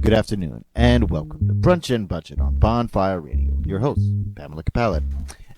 Good afternoon, and welcome to Brunch and Budget on Bonfire Radio. Your host, Pamela Capallet,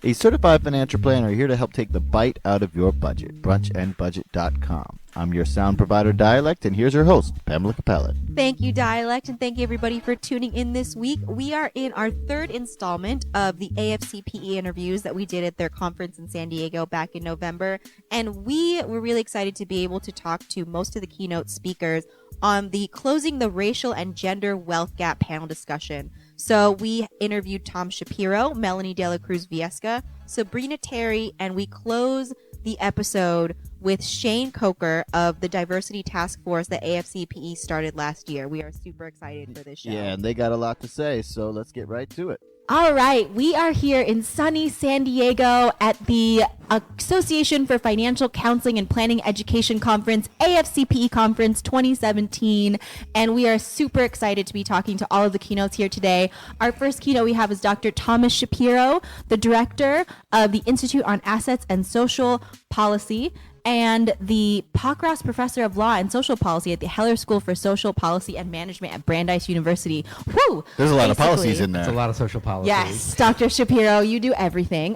a certified financial planner here to help take the bite out of your budget. Brunchandbudget.com. I'm your sound provider, Dialect, and here's your host, Pamela Capallet. Thank you, Dialect, and thank you, everybody, for tuning in this week. We are in our third installment of the AFCPE interviews that we did at their conference in San Diego back in November, and we were really excited to be able to talk to most of the keynote speakers on the Closing the Racial and Gender Wealth Gap panel discussion. So we interviewed Tom Shapiro, Melany de la Cruz-Viesca, Sabrina Terry, and we close the episode with Shane Coker of the Diversity Task Force that AFCPE started last year. We are super excited for this show. Yeah, and they got a lot to say, so let's get right to it. All right, we are here in sunny San Diego at the Association for Financial Counseling and Planning Education Conference, AFCPE Conference 2017, and we are super excited to be talking to all of the keynotes here today. Our first keynote we have is Dr. Thomas Shapiro, the director of the Institute on Assets and Social Policy, and the Pokross Professor of Law and Social Policy at the Heller School for Social Policy and Management at Brandeis University. Woo! There's a lot of policies in there. It's a lot of social policies. Yes, Dr. Shapiro, you do everything.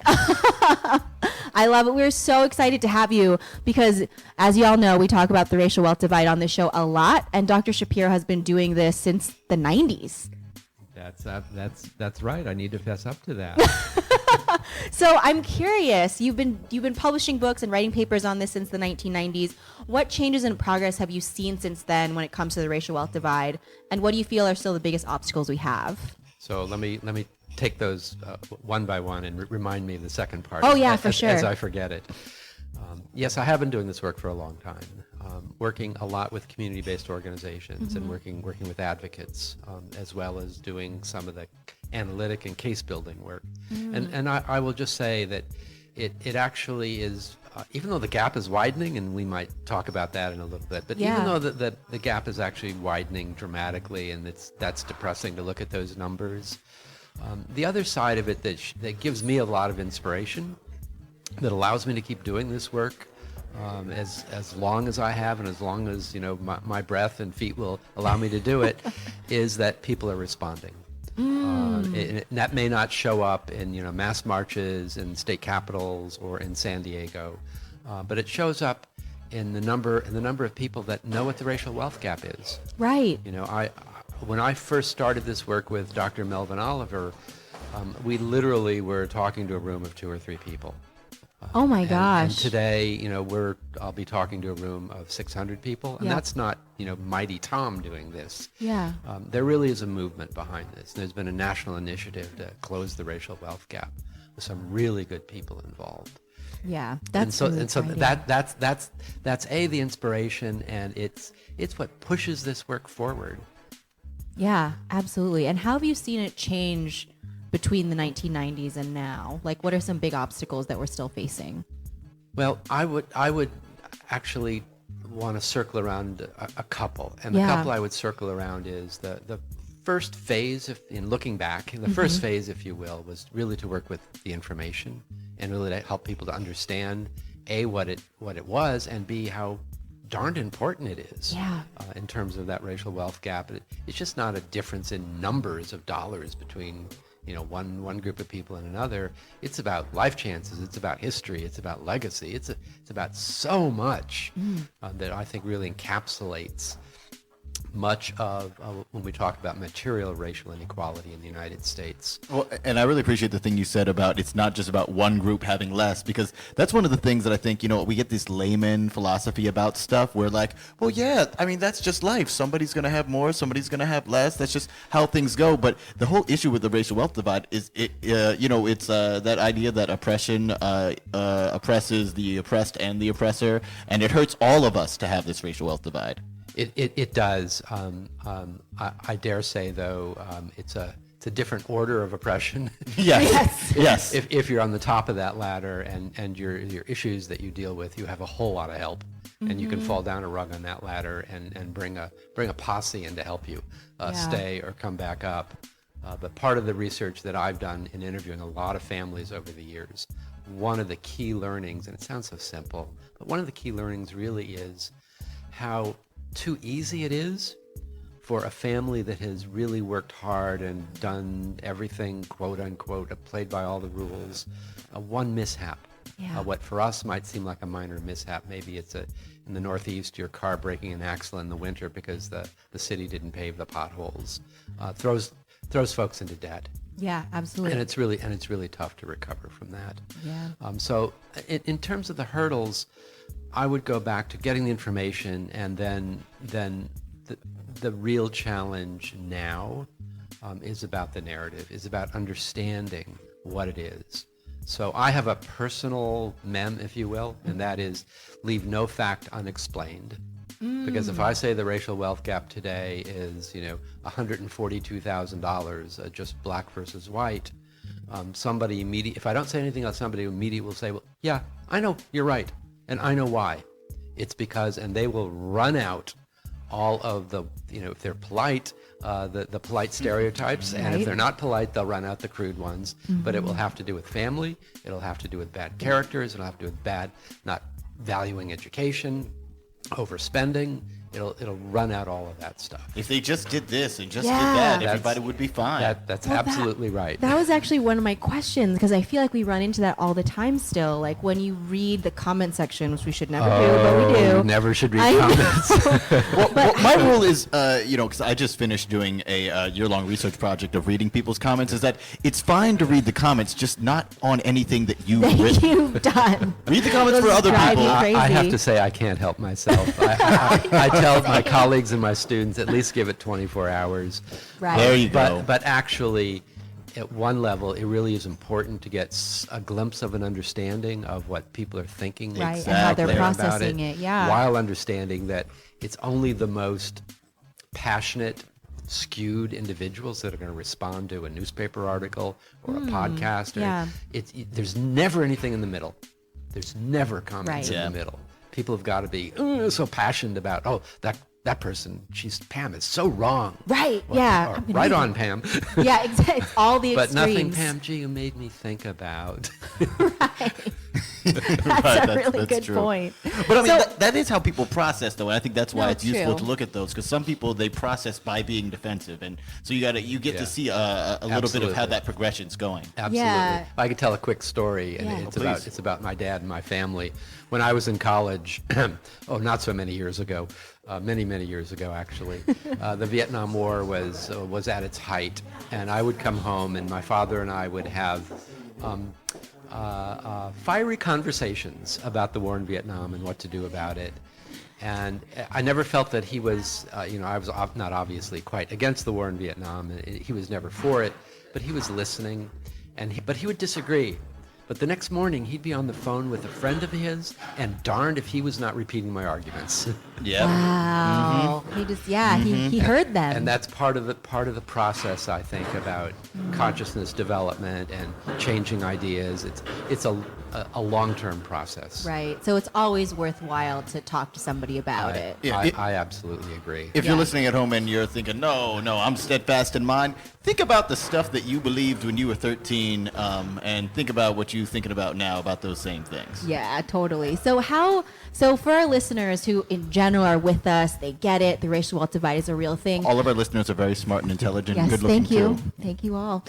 I love it. We're so excited to have you because, as you all know, we talk about the racial wealth divide on this show a lot, and Dr. Shapiro has been doing this since the 90s. That's right. I need to fess up to that. So I'm curious. You've been publishing books and writing papers on this since the 1990s. What changes and progress have you seen since then when it comes to the racial wealth divide, and what do you feel are still the biggest obstacles we have? So let me take those one by one and remind me of the second part. Oh yeah, for sure. As I forget it. Yes, I have been doing this work for a long time, working a lot with community-based organizations and working with advocates, as well as doing some of the analytic and case-building work. And I will just say that it actually is, even though the gap is widening, and we might talk about that in a little bit, but even though the gap is actually widening dramatically, and that's depressing to look at those numbers, the other side of it that gives me a lot of inspiration, that allows me to keep doing this work as long as I have, and as long as my breath and feet will allow me to do it, is that people are responding. And that may not show up in mass marches in state capitals or in San Diego, but it shows up in the number of people that know what the racial wealth gap is. Right. When I first started this work with Dr. Melvin Oliver, we literally were talking to a room of 2 or 3 people. Oh my gosh. And today, I'll be talking to a room of 600 people, and that's not, Mighty Tom doing this. Yeah. There really is a movement behind this. There's been a national initiative to close the racial wealth gap with some really good people involved. Yeah, that's the inspiration, and it's what pushes this work forward. Yeah, absolutely. And how have you seen it change between the 1990s and now? Like, what are some big obstacles that we're still facing? Well, I would actually want to circle around a couple, and the couple I would circle around is the first phase in looking back. The first phase, if you will, was really to work with the information and really to help people to understand A, what it was, and B, how darned important it is in terms of that racial wealth gap. It's just not a difference in numbers of dollars between one group of people and another. It's about life chances. It's about history. It's about legacy. It's about so much that I think really encapsulates much of when we talk about material racial inequality in the United States. Well, and I really appreciate the thing you said about it's not just about one group having less, because that's one of the things that I think, we get this layman philosophy about stuff where like, well, yeah, I mean, that's just life. Somebody's going to have more, somebody's going to have less. That's just how things go. But the whole issue with the racial wealth divide is, it's that idea that oppression oppresses the oppressed and the oppressor, and it hurts all of us to have this racial wealth divide. It does. I dare say, though, it's a different order of oppression. Yes. If you're on the top of that ladder and your issues that you deal with, you have a whole lot of help, and you can fall down a rung on that ladder and bring a posse in to help you stay or come back up. But part of the research that I've done in interviewing a lot of families over the years, one of the key learnings, and it sounds so simple, but one of the key learnings really is how too easy it is for a family that has really worked hard and done everything, quote unquote, played by all the rules, one mishap. Yeah. What for us might seem like a minor mishap, maybe it's in the Northeast, your car breaking an axle in the winter because the city didn't pave the potholes, throws folks into debt. Yeah, absolutely. And it's really tough to recover from that. Yeah. So in terms of the hurdles, I would go back to getting the information, and then the real challenge now is about the narrative, is about understanding what it is. So I have a personal mem, if you will, and that is leave no fact unexplained. Because if I say the racial wealth gap today is, $142,000, just black versus white, somebody if I don't say anything else, somebody immediately will say, well, yeah, I know, you're right, and I know why. It's because, and they will run out all of the, if they're polite, the polite stereotypes, and if they're not polite, they'll run out the crude ones. But it will have to do with family, it'll have to do with bad characters, it'll have to do with not valuing education, overspending. It'll run out all of that stuff. If they just did this and just Yeah. did that, That's- everybody would be fine. That's Well, absolutely right. That was actually one of my questions, because I feel like we run into that all the time still. Like when you read the comment section, which we should never do, but we do. Never should read I know. comments. Well, my rule is, because I just finished doing a year-long research project of reading people's comments, is that it's fine to read the comments, just not on anything that you've That written. you've done. Read the comments for Those other drive people. me crazy. I have to say I can't help myself. I tell my colleagues and my students at least give it 24 hours. Right. There you go. But actually, at one level, it really is important to get a glimpse of an understanding of what people are thinking Right, and how they're Exactly. processing about it, yeah. while understanding that it's only the most passionate, skewed individuals that are going to respond to a newspaper article or a podcast. yeah. There's never anything in the middle. There's never comments Right. in Yeah. the middle. People have got to be so passionate about, that person, Pam is so wrong. Right, Or- yeah. or, I mean, right on, Pam. Yeah, exactly. It's all the But extremes. nothing, Pam, gee, you made me think about. That's a really that's good true. point. But I mean, So- that is how people process, though, and I think that's why No, it's useful true. to look at those, because some people, they process by being defensive, and so you get Yeah. to see a little bit of how Absolutely. that progression's going. Absolutely. Yeah. I could tell a quick story, and Yeah. Please. it's about my dad and my family. When I was in college, not so many years ago, many years ago actually, the Vietnam War was at its height, and I would come home, and my father and I would have fiery conversations about the war in Vietnam and what to do about it. And I never felt that he was, I was not obviously quite against the war in Vietnam. He was never for it, but he was listening, but he would disagree. But the next morning, he'd be on the phone with a friend of his, and darned if he was not repeating my arguments. Yeah. Wow. He just, he heard them. And that's part of the process, I think, about consciousness development and changing ideas. It's a long-term process. Right. So it's always worthwhile to talk to somebody about it. Yeah, I absolutely agree. If you're Yeah. listening at home and you're thinking, no, I'm steadfast in mine, think about the stuff that you believed when you were 13, and think about what you're thinking about now about those same things. Yeah, totally. So for our listeners who in general are with us, they get it. The racial wealth divide is a real thing. All of our listeners are very smart and intelligent and Yes, good looking thank you. too. Thank you all.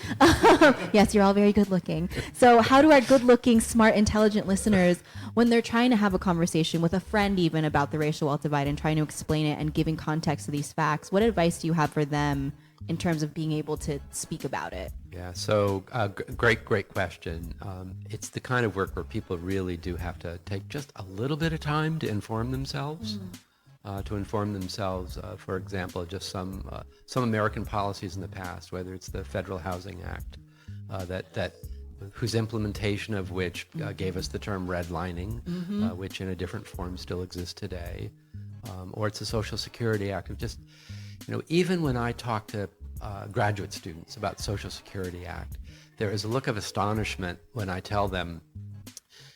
Yes, you're all very good looking. So how do our good looking, smart, intelligent listeners, when they're trying to have a conversation with a friend even about the racial wealth divide and trying to explain it and giving context to these facts, what advice do you have for them in terms of being able to speak about it? Yeah, so great question. It's the kind of work where people really do have to take just a little bit of time to inform themselves. For example, just some American policies in the past, whether it's the Federal Housing Act, whose implementation of which gave us the term redlining, which in a different form still exists today, or it's the Social Security Act. Of just, even when I talk to graduate students about the Social Security Act, there is a look of astonishment when I tell them,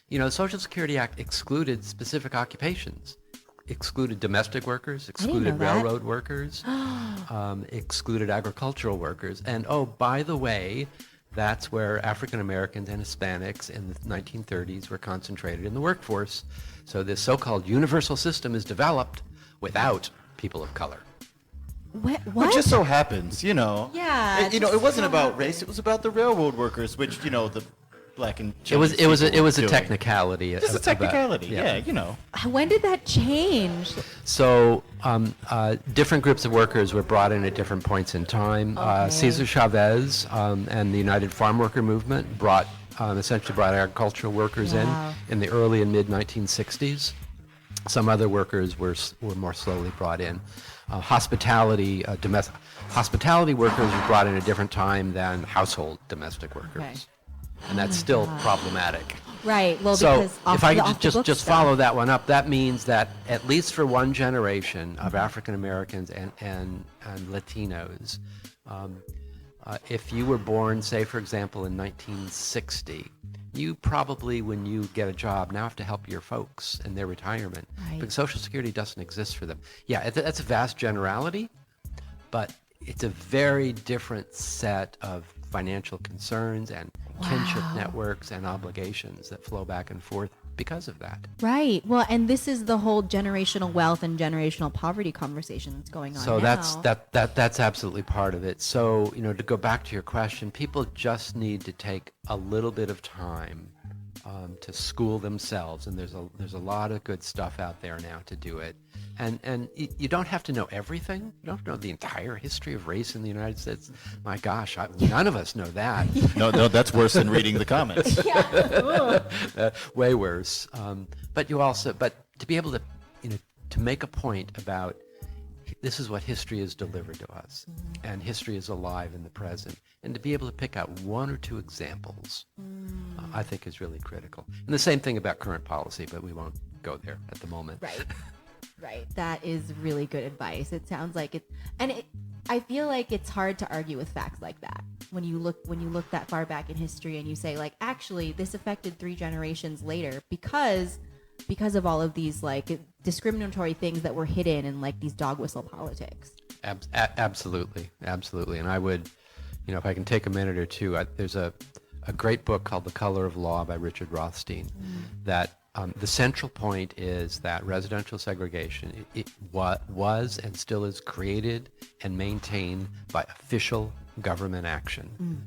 the Social Security Act excluded specific occupations, excluded domestic workers, excluded know that. railroad workers, excluded agricultural workers. And oh, by the way, that's where African Americans and Hispanics in the 1930s were concentrated in the workforce. So this so-called universal system is developed without people of color. What? It just so happens, you know. Yeah, It, it wasn't about race. It was about the railroad workers, which the black and It was Chinese a people were doing. technicality. Just a technicality, yeah. When did that change? So different groups of workers were brought in at different points in time. Okay. Cesar Chavez and the United Farm Worker Movement essentially brought agricultural workers in the early and mid 1960s. Some other workers were more slowly brought in. Hospitality workers were brought in at a different time than household domestic workers. Okay. And that's still problematic. Right. Well, So because if I could just follow that one up, that means that at least for one generation of African Americans and Latinos, if you were born, say, for example, in 1960, you probably, when you get a job, now have to help your folks in their retirement. Right. Because Social Security doesn't exist for them. Yeah, that's a vast generality, but it's a very different set of financial concerns and kinship networks and obligations that flow back and forth because of that. Right. Well, and this is the whole generational wealth and generational poverty conversation that's going on So now. that's absolutely part of it. So, to go back to your question, people just need to take a little bit of time to school themselves, and there's a lot of good stuff out there now to do it. And you don't have to know everything. You don't have to know the entire history of race in the United States. My gosh, none of us know that. No, that's worse than reading the comments. Way worse. But to be able to, to make a point about this is what history has delivered to us, and history is alive in the present, and to be able to pick out one or two examples, I think is really critical. And the same thing about current policy, but we won't go there at the moment. Right. Right. That is really good advice. It sounds like it, and I feel like it's hard to argue with facts like that. When you look that far back in history and you say, like, actually this affected 3 generations later because of all of these like discriminatory things that were hidden in like these dog whistle politics. Absolutely. And I would, if I can take a minute or two, there's a great book called The Color of Law by Richard Rothstein that the central point is that residential segregation was and still is created and maintained by official government action.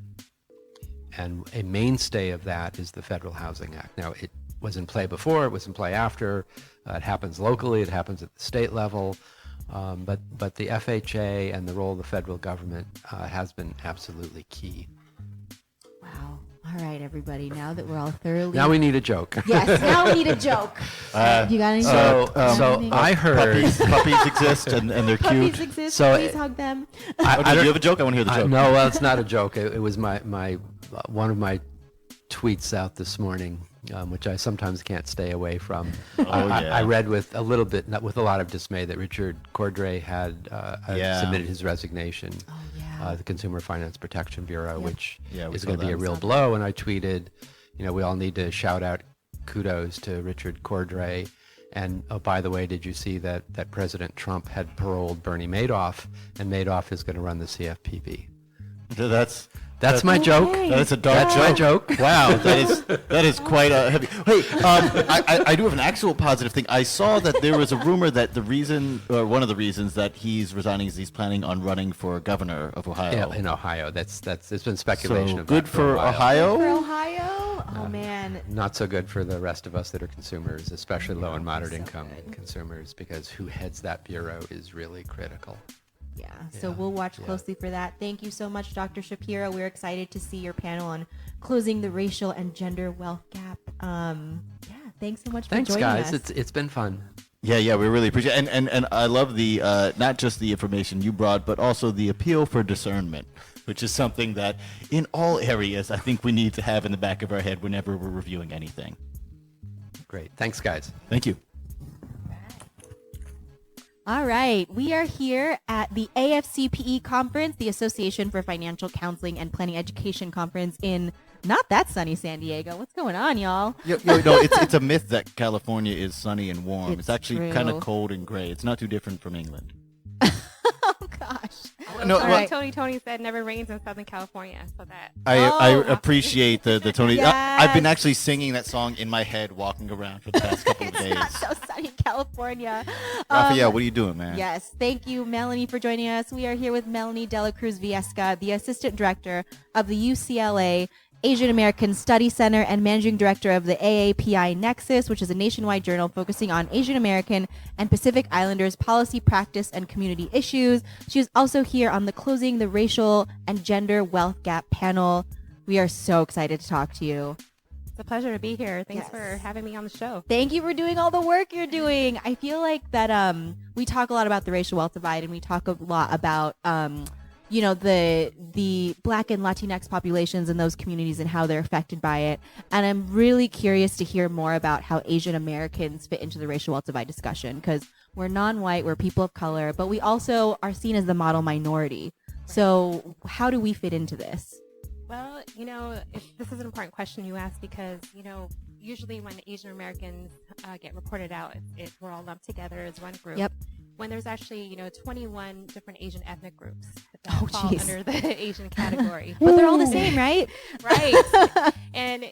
And a mainstay of that is the Federal Housing Act. Now, it was in play before, it was in play after. It happens locally, it happens at the state level. But the FHA and the role of the federal government has been absolutely key. Wow. All right, everybody. Now that we're all thoroughly... Now we need a joke. Yes, now we need a joke. You got any jokes? So I heard... Puppies exist and they're cute. Puppies exist. So Please hug them. Do you have a joke? I want to hear the joke. No, well, it's not a joke. It was my one of my tweets out this morning, which I sometimes can't stay away from. I read with a lot of dismay that Richard Cordray had submitted his resignation. The Consumer Finance Protection Bureau, which is going to be a real blow. And I tweeted, we all need to shout out kudos to Richard Cordray. And oh, by the way, did you see that President Trump had paroled Bernie Madoff, and Madoff is going to run the CFPB? That's my joke. That's a dark joke. My joke. Wow, that is quite a heavy. Hey, I do have an actual positive thing. I saw that there was a rumor that one of the reasons that he's resigning is he's planning on running for governor of Ohio. Yeah, in Ohio. That's there's been speculation So of good that for a while. Ohio. For Ohio? Oh, man. Not so good for the rest of us that are consumers, especially low and moderate income consumers, because who heads that bureau is really critical. Yeah, so we'll watch closely for that. Thank you so much, Dr. Shapiro. We're excited to see your panel on closing the racial and gender wealth gap. Thanks so much for joining us. Thanks, guys. It's been fun. Yeah, we really appreciate it. And I love the not just the information you brought, but also the appeal for discernment, which is something that in all areas I think we need to have in the back of our head whenever we're reviewing anything. Great. Thanks, guys. Thank you. All right, we are here at the AFCPE conference, the Association for Financial Counseling and Planning Education conference in not that sunny San Diego. What's going on, y'all? No, it's a myth that California is sunny and warm. It's actually kind true. of cold and gray. It's not too different from England. Oh, gosh. No, All right. Tony said never rains in Southern California, so that. I appreciate the Tony. Yes. I've been actually singing that song in my head walking around for the past couple of days. Not so sunny California. Raphael, what are you doing, man? Yes, thank you, Melany, for joining us. We are here with Melany Dela Cruz-Viesca, the Assistant Director of the UCLA Asian American Study Center and Managing Director of the AAPI Nexus, which is a nationwide journal focusing on Asian American and Pacific Islanders policy, practice, and community issues. She is also here on the Closing the Racial and Gender Wealth Gap panel. We are so excited to talk to you. It's a pleasure to be here. Thanks Yes. for having me on the show. Thank you for doing all the work you're doing. I feel like that we talk a lot about the racial wealth divide, and we talk a lot about the Black and Latinx populations in those communities and how they're affected by it. And I'm really curious to hear more about how Asian Americans fit into the racial wealth divide discussion, because we're non-white, we're people of color, but we also are seen as the model minority. So how do we fit into this? Well, this is an important question you ask because, usually when Asian Americans get reported out, we're all lumped together as one group. Yep. When there's actually, 21 different Asian ethnic groups that Oh, fall geez. under the Asian category. But they're all the same, right? Right. And,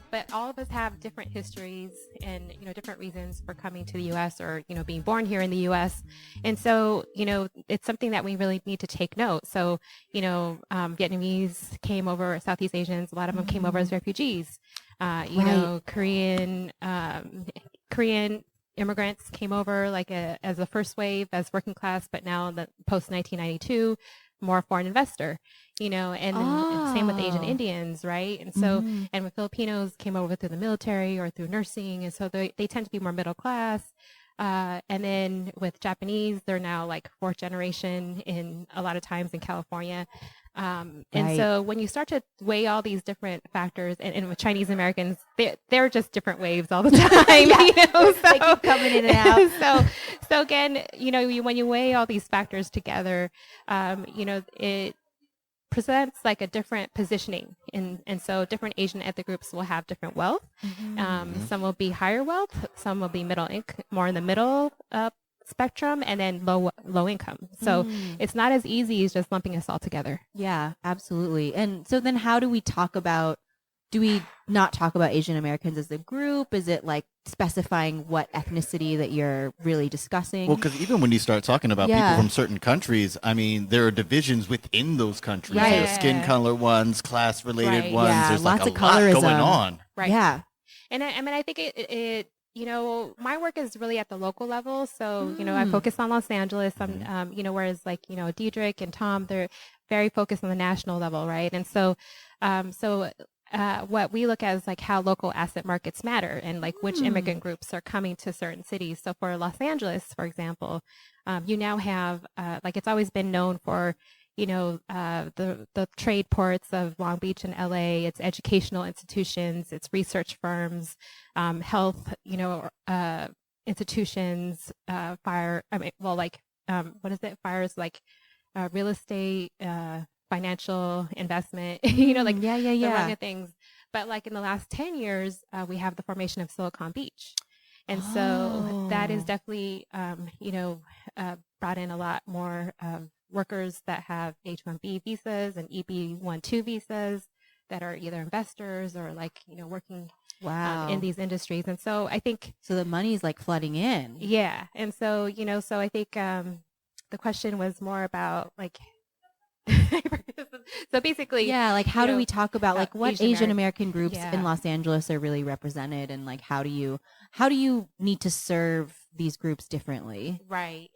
but all of us have different histories and, different reasons for coming to the U.S. or, being born here in the U.S. And so, it's something that we really need to take note. So, Vietnamese came over, Southeast Asians, a lot of them came over as refugees. Korean immigrants came over as a first wave as working class, but now the post 1992, more foreign investor, and same with Asian Indians, right? And so, and with Filipinos came over through the military or through nursing, and so they tend to be more middle class. And then with Japanese, they're now like fourth generation in a lot of times in California. And so when you start to weigh all these different factors, and with Chinese Americans, they're just different waves all the time. So, They keep coming in and out. So again, when you weigh all these factors together, it presents like a different positioning, and so different Asian ethnic groups will have different wealth. Some will be higher wealth, some will be more in the middle spectrum, and then low income. So it's not as easy as just lumping us all together. Yeah, absolutely. And so then how do we do we not talk about Asian Americans as a group? Is it like specifying what ethnicity that you're really discussing? Well, because even when you start talking about Yeah. people from certain countries, I mean, there are divisions within those countries. Right. There are skin color ones, class-related Right. ones. Yeah, There's lots like a of lot colorism. going on. Right. Yeah. And I think it my work is really at the local level. So, I focus on Los Angeles. Whereas Diedrich and Tom, they're very focused on the national level, right? And so, what we look at is like how local asset markets matter and like which immigrant groups are coming to certain cities. So for Los Angeles, for example, you now have, it's always been known for, the trade ports of Long Beach and LA, it's educational institutions, it's research firms, health, institutions, fires like real estate, financial investment, the run of things. But like in the last 10 years, we have the formation of Silicon Beach. And so that is definitely, brought in a lot more workers that have H-1B visas and EB-1-2 visas that are either investors or working in these industries. And so I think... So the money's like flooding in. Yeah. And so, so I think the question was more about so basically, how do we talk about what Asian American groups Yeah. in Los Angeles are really represented, and how do you need to serve these groups differently? Right.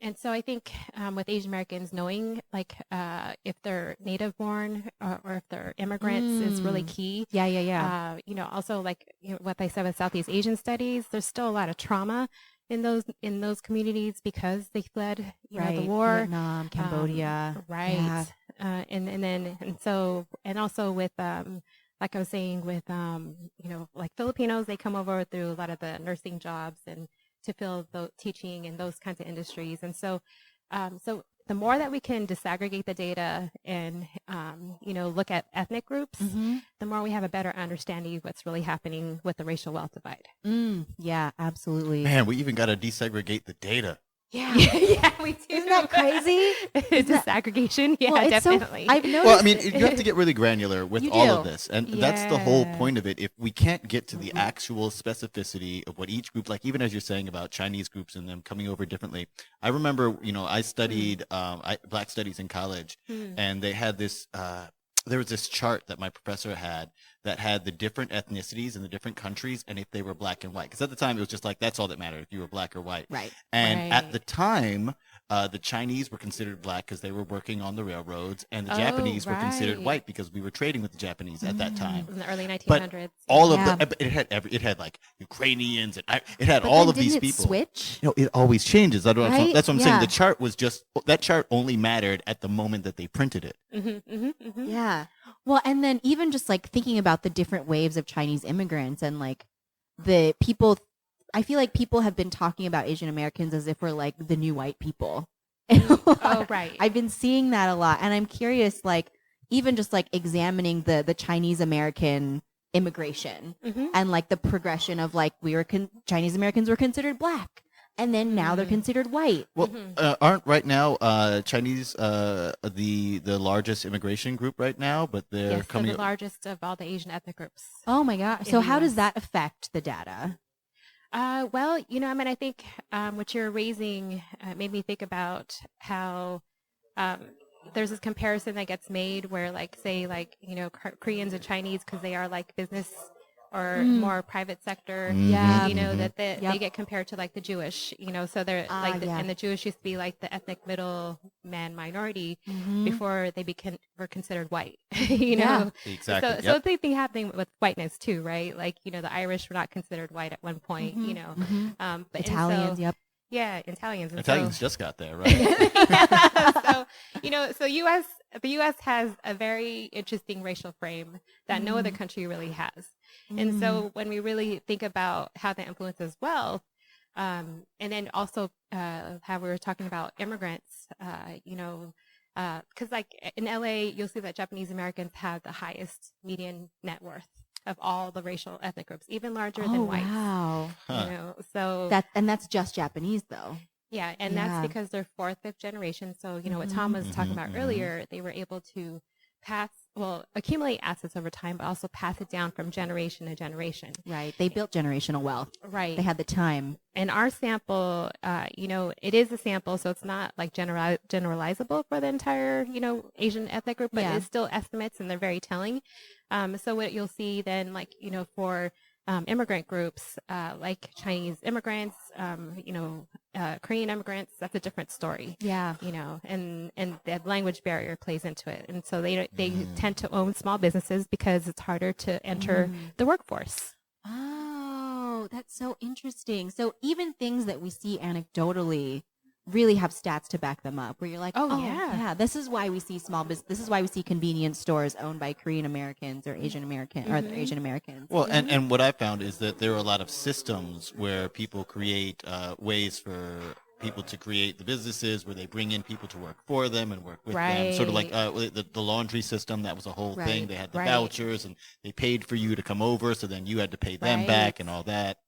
And so I think with Asian Americans, knowing if they're native born or if they're immigrants is really key. Yeah. Also what I said with Southeast Asian studies, there's still a lot of trauma in those communities because they fled the war, Vietnam, Cambodia, right? Yeah. And also with like I was saying with Filipinos, they come over through a lot of the nursing jobs and to fill the teaching and those kinds of industries. And so the more that we can disaggregate the data and look at ethnic groups, the more we have a better understanding of what's really happening with the racial wealth divide. Yeah, absolutely. Man, we even got to desegregate the data. Yeah. Yeah, we do. Isn't that crazy? Disaggregation. Yeah, Well, it's definitely. I've noticed. Well, I mean, you have to get really granular with You all do. of this, and that's the whole Yeah. point of it. If we can't get to the actual specificity of what each group, like even as you're saying about Chinese groups and them coming over differently, I remember, I studied Black Studies in college, and they had this. There was this chart that my professor had that had the different ethnicities in the different countries and if they were black and white. Because at the time it was just like that's all that mattered if you were black or white. Right. And at Right. the time, the Chinese were considered black because they were working on the railroads, and the Oh, Japanese were considered right. white because we were trading with the Japanese at that time. In the early But 1900s. all of Yeah. the it had like Ukrainians and it had But all then of these didn't it people. switch? It always changes. That's what Right? I'm saying. Yeah. The chart was just that chart only mattered at the moment that they printed it. Yeah. Well, and then even just like thinking about the different waves of Chinese immigrants and like the people, I feel like people have been talking about Asian Americans as if we're like the new white people. Oh, right. I've been seeing that a lot. And I'm curious, like, even just like examining the Chinese American immigration and like the progression of like Chinese Americans were considered black. And then now they're considered white. Well, aren't right now Chinese the largest immigration group right now? But they're Yes, so coming. the largest of all the Asian ethnic groups. Oh my gosh. In So the how does US. that affect the data? Well, I think what you're raising made me think about how there's this comparison that gets made where, like, say, like, Koreans and Chinese, because they are like business or more private sector, Yeah. that they Yep. get compared to like the Jewish, so they're like, yeah. and the Jewish used to be like the ethnic middleman minority Mm-hmm. before they were considered white, Yeah. Exactly. So, Yep. so it's the thing happening with whiteness too, right? Like, the Irish were not considered white at one point, but and Italians, so- yep. yeah, Italians. And Italians so, just got there, right? so the U.S. has a very interesting racial frame that no other country really has. And so when we really think about how that influences wealth, and then also how we were talking about immigrants, because like in LA, you'll see that Japanese Americans have the highest median net worth of all the racial ethnic groups, even larger than whites. Wow. Huh. So That's just Japanese though. yeah, and Yeah. that's because they're fourth, fifth generation. So, what Tom was talking about earlier, they were able to accumulate assets over time, but also pass it down from generation to generation. Right. They built generational wealth. Right. They had the time. And our sample, it is a sample, so it's not like generalizable for the entire, Asian ethnic group, but Yeah. it's still estimates and they're very telling. So what you'll see then, like, for immigrant groups, like Chinese immigrants, Korean immigrants, that's a different story. Yeah. And the language barrier plays into it. And so they tend to own small businesses because it's harder to enter the workforce. Oh, that's so interesting. So even things that we see anecdotally really have stats to back them up where you're like, Oh, yeah. this is why we see small business. This is why we see convenience stores owned by Korean Americans or Asian American or Asian Americans. Well, and what I found is that there are a lot of systems where people create ways for people to create the businesses where they bring in people to work for them and work with them. Sort of like the laundry system. That was a whole thing. Right, They had the right. vouchers and they paid for you to come over. So then you had to pay them Right. back and all that.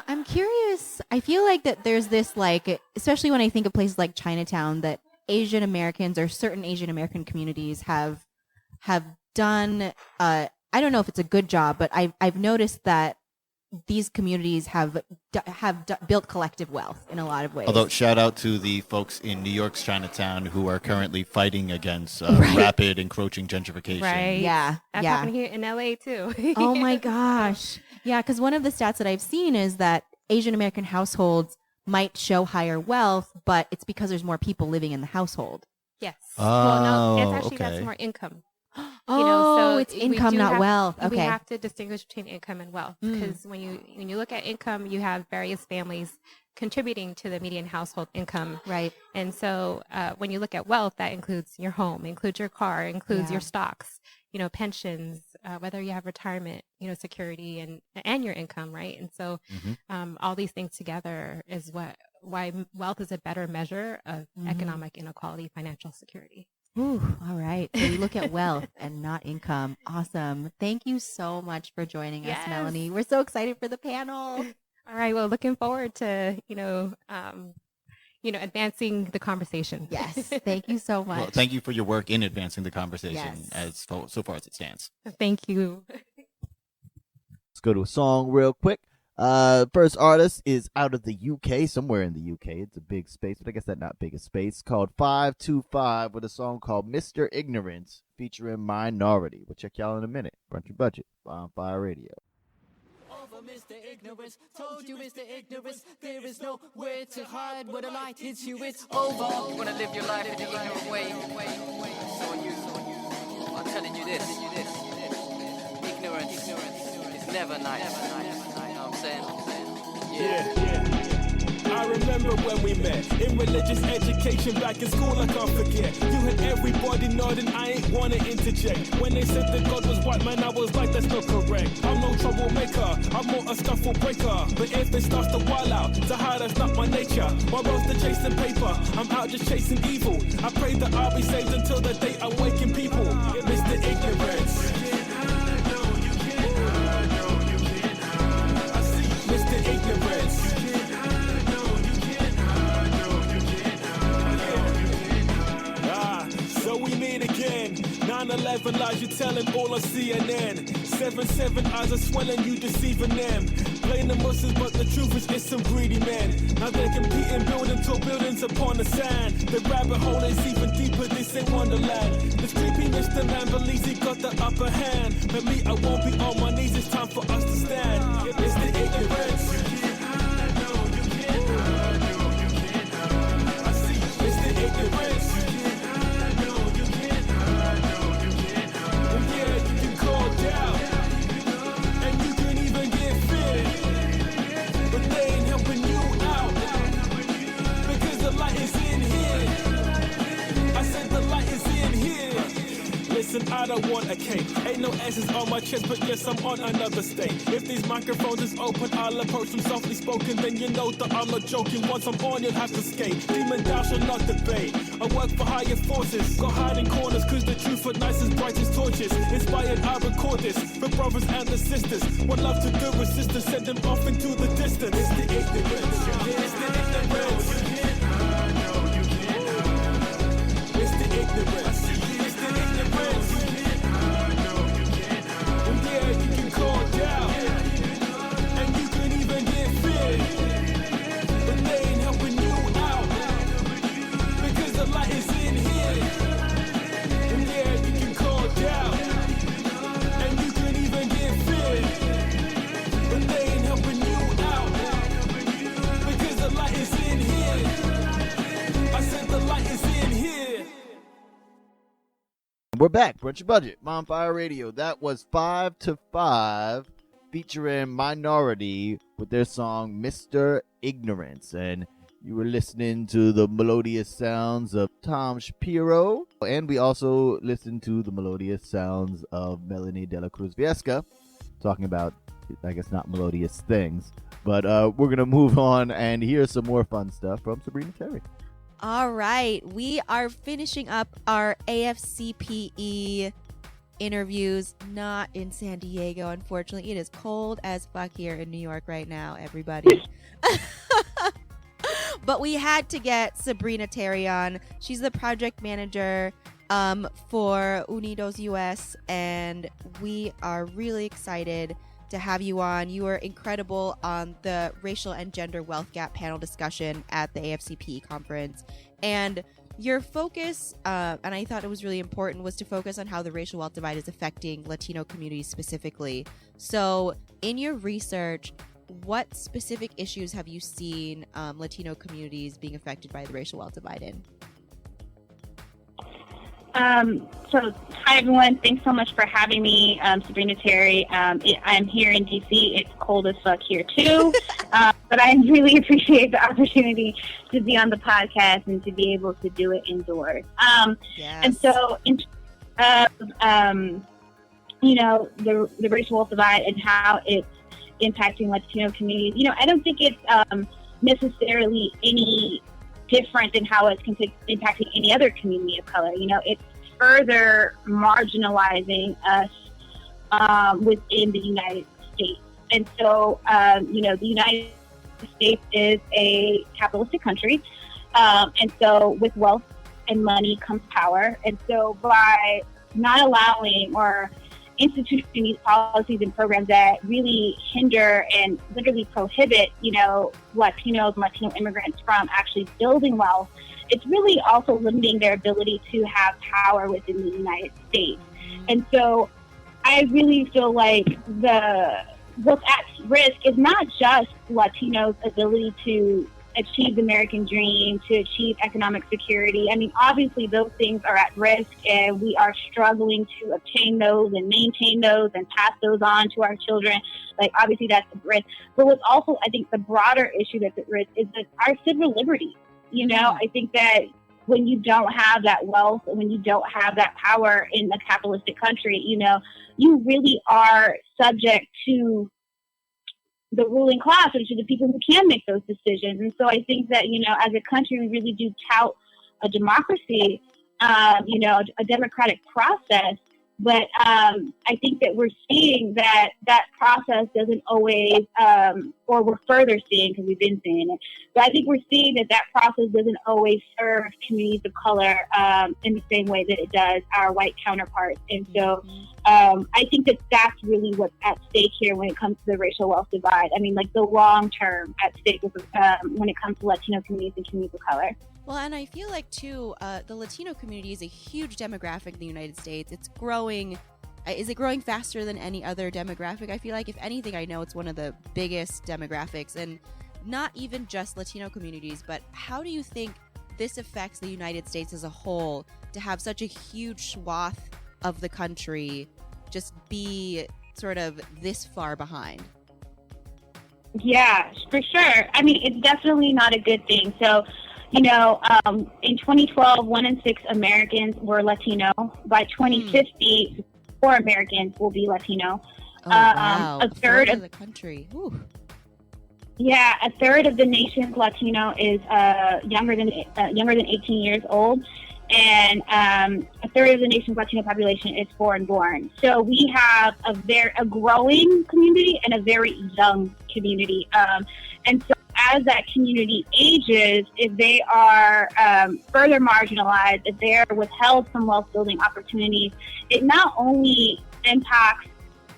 I'm curious. I feel like that there's this like, especially when I think of places like Chinatown, that Asian Americans or certain Asian American communities have done. I don't know if it's a good job, but I've noticed that these communities have built collective wealth in a lot of ways. Although shout out to the folks in New York's Chinatown who are currently fighting against rapid encroaching gentrification. Right. Yeah, That's yeah. happening here in LA too. Oh my gosh. Yeah, because one of the stats that I've seen is that Asian American households might show higher wealth, but it's because there's more people living in the household. Yes. Oh, well, no, it's actually okay. that's more income. Oh, it's we income, do not have- wealth. We Okay. have to distinguish between income and wealth because when you look at income, you have various families contributing to the median household income. Right. And so when you look at wealth, that includes your home, includes your car, includes Yeah. your stocks, pensions, whether you have retirement, security and your income, right? And so all these things together is why wealth is a better measure of economic inequality, financial security. Ooh, all right. So we look at wealth and not income. Awesome. Thank you so much for joining us, Yes. Melany. We're so excited for the panel. All right. Well, looking forward to, advancing the conversation. Yes. Thank you so much. Well, thank you for your work in advancing the conversation Yes. so far as it stands. Thank you. Let's go to a song real quick. First artist is out of the UK, somewhere in the UK. It's a big space, but I guess that's not big a space. Called 525 with a song called Mr. Ignorance featuring Minority. We'll check y'all in a minute. Brunch and Budget, Bonfire Radio. Over Mr. Ignorance, told you Mr. Ignorance, there is nowhere to hide. When the light hits you, it's over. You wanna live your life in the ignorant way. So are you. I'm telling you this. Ignorance is never nice. You know what I'm saying? Yeah. I remember when we met in religious education back in school, I can't forget. You had everybody nodding, I ain't wanna interject. When they said that God was white, man, I was like, that's not correct. I'm no troublemaker, I'm more a scuffle breaker. But if they start to wild out, to hide, that's not my nature. While else they're chasing paper, I'm out just chasing evil. I pray that I'll be saved until the day I waken people. Mr. Ignorance. Mr. Ignorance. So we meet again. 9/11 lies you telling all on CNN. 7/7 eyes are swelling, you deceiving them. Blame the Muslims, but the truth is it's some greedy men. Now they're competing, building tall buildings upon the sand. The rabbit hole is even deeper, this ain't Wonderland. This creepy Mr. Man believes he got the upper hand. But me, I won't be on my knees, it's time for us to stand. It's the ignorance. I see, it's the ignorance. And you can even get fit, but they ain't helping you out, because the light is in here. I said the light is in here. Listen, I don't want a cake. Ain't no S's on my chest, but yes, I'm on another state. If these microphones is open, I'll approach them softly spoken. Then you know that I'm not joking. Once I'm on, you'll have to skate. Demon thou shall not debate. I work for higher forces. Got hiding corners, cause the truth are nice as bright as torches. Inspired, I record this for brothers and the sisters. What love to do, resistance, send them off into the distance. It's the ignorance. It's the ignorance. It's the ignorance. It's the ignorance. Yeah, you can call down, and you can even get fit, but they ain't helping you out, because the light is in here. And yeah, you can call down, and you can even get fit, but they ain't helping you out, because the light is in here. I said the light is in here. We're back. Brunch and Budget, Bonfire Radio. That was 5 to 5 featuring Minority with their song Mr. Ignorance. And you were listening to the melodious sounds of Tom Shapiro. And we also listened to the melodious sounds of Melany de la Cruz-Viesca, talking about, I guess, not melodious things. But we're going to move on and hear some more fun stuff from Sabrina Terry. All right. We are finishing up our AFCPE interviews, not in San Diego, unfortunately. It is cold as fuck here in New York right now, everybody. But we had to get Sabrina Terry on. She's the project manager for Unidos US, and we are really excited to have you on. You were incredible on the racial and gender wealth gap panel discussion at the AFCPE conference. And your focus, and I thought it was really important, was to focus on how the racial wealth divide is affecting Latino communities specifically. So in your research, what specific issues have you seen Latino communities being affected by the racial wealth divide in? So, hi everyone. Thanks so much for having me, Sabrina Terry. I'm here in DC. It's cold as fuck here too, but I really appreciate the opportunity to be on the podcast and to be able to do it indoors. Yes. And so, the racial wealth divide and how it's impacting Latino communities. I don't think it's necessarily any different than how it's impacting any other community of color. It's further marginalizing us within the United States. And so, the United States is a capitalistic country. And so with wealth and money comes power. And so by not allowing or instituting these policies and programs that really hinder and literally prohibit, Latinos and Latino immigrants from actually building wealth, it's really also limiting their ability to have power within the United States. And so I really feel like what's at risk is not just Latinos' ability to achieve the American dream, to achieve economic security. I mean, obviously those things are at risk, and we are struggling to obtain those and maintain those and pass those on to our children. Like, obviously that's at risk. But what's also, I think, the broader issue that's at risk is that our civil liberties. I think that when you don't have that wealth and when you don't have that power in a capitalistic country, you really are subject to the ruling class, or to the people who can make those decisions. And so I think that, as a country, we really do tout a democracy, a democratic process. But I think that we're seeing that process doesn't always, or we're further seeing, because we've been seeing it, but I think we're seeing that process doesn't always serve communities of color in the same way that it does our white counterparts. And so I think that's really what's at stake here when it comes to the racial wealth divide. I mean, like the long term at stake when it comes to Latino communities and communities of color. Well, and I feel like, too, the Latino community is a huge demographic in the United States. It's growing. Is it growing faster than any other demographic? I feel like, if anything, I know it's one of the biggest demographics. And not even just Latino communities, but how do you think this affects the United States as a whole to have such a huge swath of the country just be sort of this far behind? Yeah, for sure. I mean, it's definitely not a good thing. So, in 2012, 1 in 6 Americans were Latino. By 2050, 4 Americans will be Latino. Oh, wow. A third of the country. Whew. Yeah, a third of the nation's Latino is younger than 18 years old, and a third of the nation's Latino population is foreign-born. So we have a growing community and a very young community, and so as that community ages, if they are further marginalized, if they are withheld from wealth-building opportunities, it not only impacts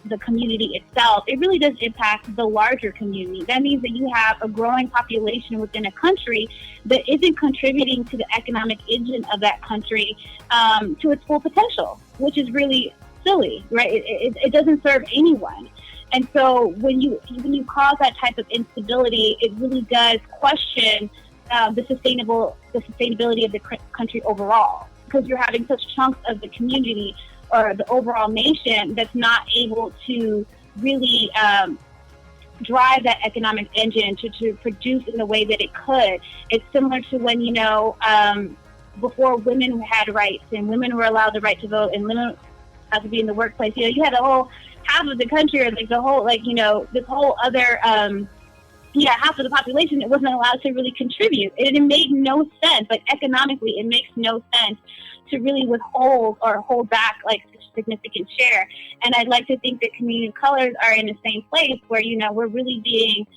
the community itself, it really does impact the larger community. That means that you have a growing population within a country that isn't contributing to the economic engine of that country to its full potential, which is really silly, right? It doesn't serve anyone. And so when you cause that type of instability, it really does question the sustainability of the country overall, because you're having such chunks of the community or the overall nation that's not able to really drive that economic engine to produce in the way that it could. It's similar to when, before women had rights and women were allowed the right to vote and women had to be in the workplace. You had a whole half of the country, or like the whole, this whole other, half of the population that wasn't allowed to really contribute. It made no sense. Like, economically, it makes no sense to really withhold or hold back like such a significant share. And I'd like to think that community of colors are in the same place where, we're really being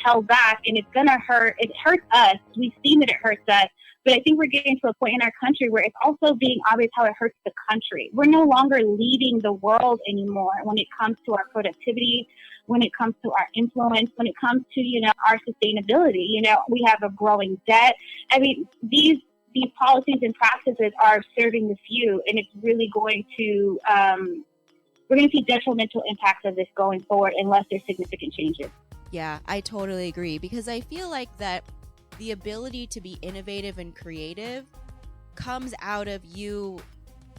held back, and it's going to hurt. It hurts us. We've seen that it hurts us. But I think we're getting to a point in our country where it's also being obvious how it hurts the country. We're no longer leading the world anymore when it comes to our productivity, when it comes to our influence, when it comes to, our sustainability. We have a growing debt. I mean, these policies and practices are serving the few, and it's really going to, we're going to see detrimental impacts of this going forward unless there's significant changes. Yeah, I totally agree, because I feel like that the ability to be innovative and creative comes out of you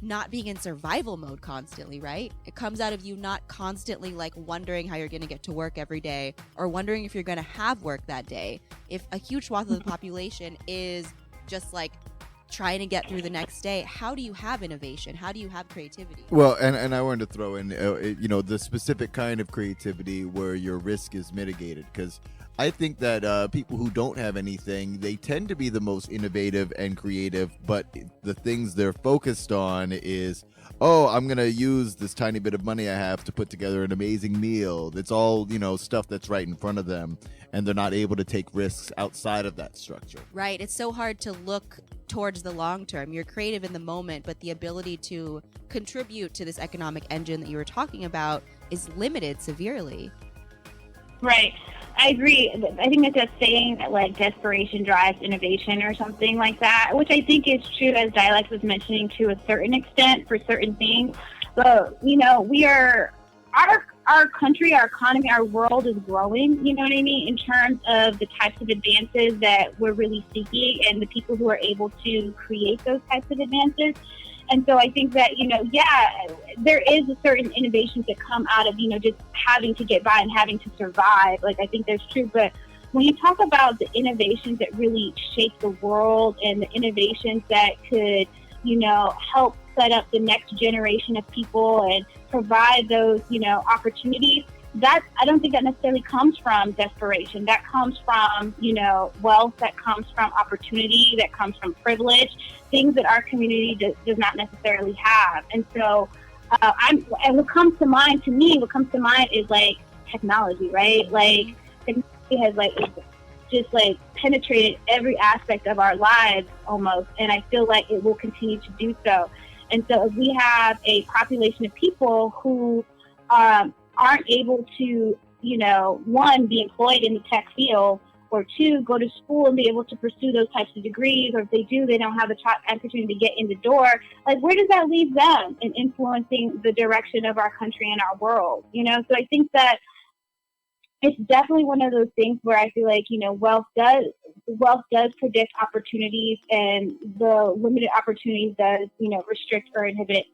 not being in survival mode constantly, right? It comes out of you not constantly wondering how you're going to get to work every day, or wondering if you're going to have work that day. If a huge swath of the population is just trying to get through the next day, how do you have innovation? How do you have creativity? Well, and I wanted to throw in, the specific kind of creativity where your risk is mitigated, because I think that people who don't have anything, they tend to be the most innovative and creative, but the things they're focused on is, oh, I'm going to use this tiny bit of money I have to put together an amazing meal. It's all, stuff that's right in front of them, and they're not able to take risks outside of that structure. Right. It's so hard to look towards the long term. You're creative in the moment, but the ability to contribute to this economic engine that you were talking about is limited severely. Right. I agree. I think it's a saying that like desperation drives innovation or something like that, which I think is true, as Dialect was mentioning, to a certain extent for certain things. But, we are, our country, our economy, our world is growing, you know what I mean, in terms of the types of advances that we're really seeking and the people who are able to create those types of advances. And so I think that, there is a certain innovations that come out of, just having to get by and having to survive. Like, I think that's true. But when you talk about the innovations that really shape the world and the innovations that could, help set up the next generation of people and provide those, opportunities, that I don't think that necessarily comes from desperation. That comes from, wealth, that comes from opportunity, that comes from privilege, things that our community does not necessarily have. And so, and what comes to mind is like technology, right? Like technology has just penetrated every aspect of our lives almost. And I feel like it will continue to do so. And so if we have a population of people who, aren't able to, one, be employed in the tech field, or two, go to school and be able to pursue those types of degrees, or if they do, they don't have the opportunity to get in the door. Like, where does that leave them in influencing the direction of our country and our world? So I think that it's definitely one of those things where I feel like, wealth does predict opportunities, and the limited opportunities does, restrict or inhibit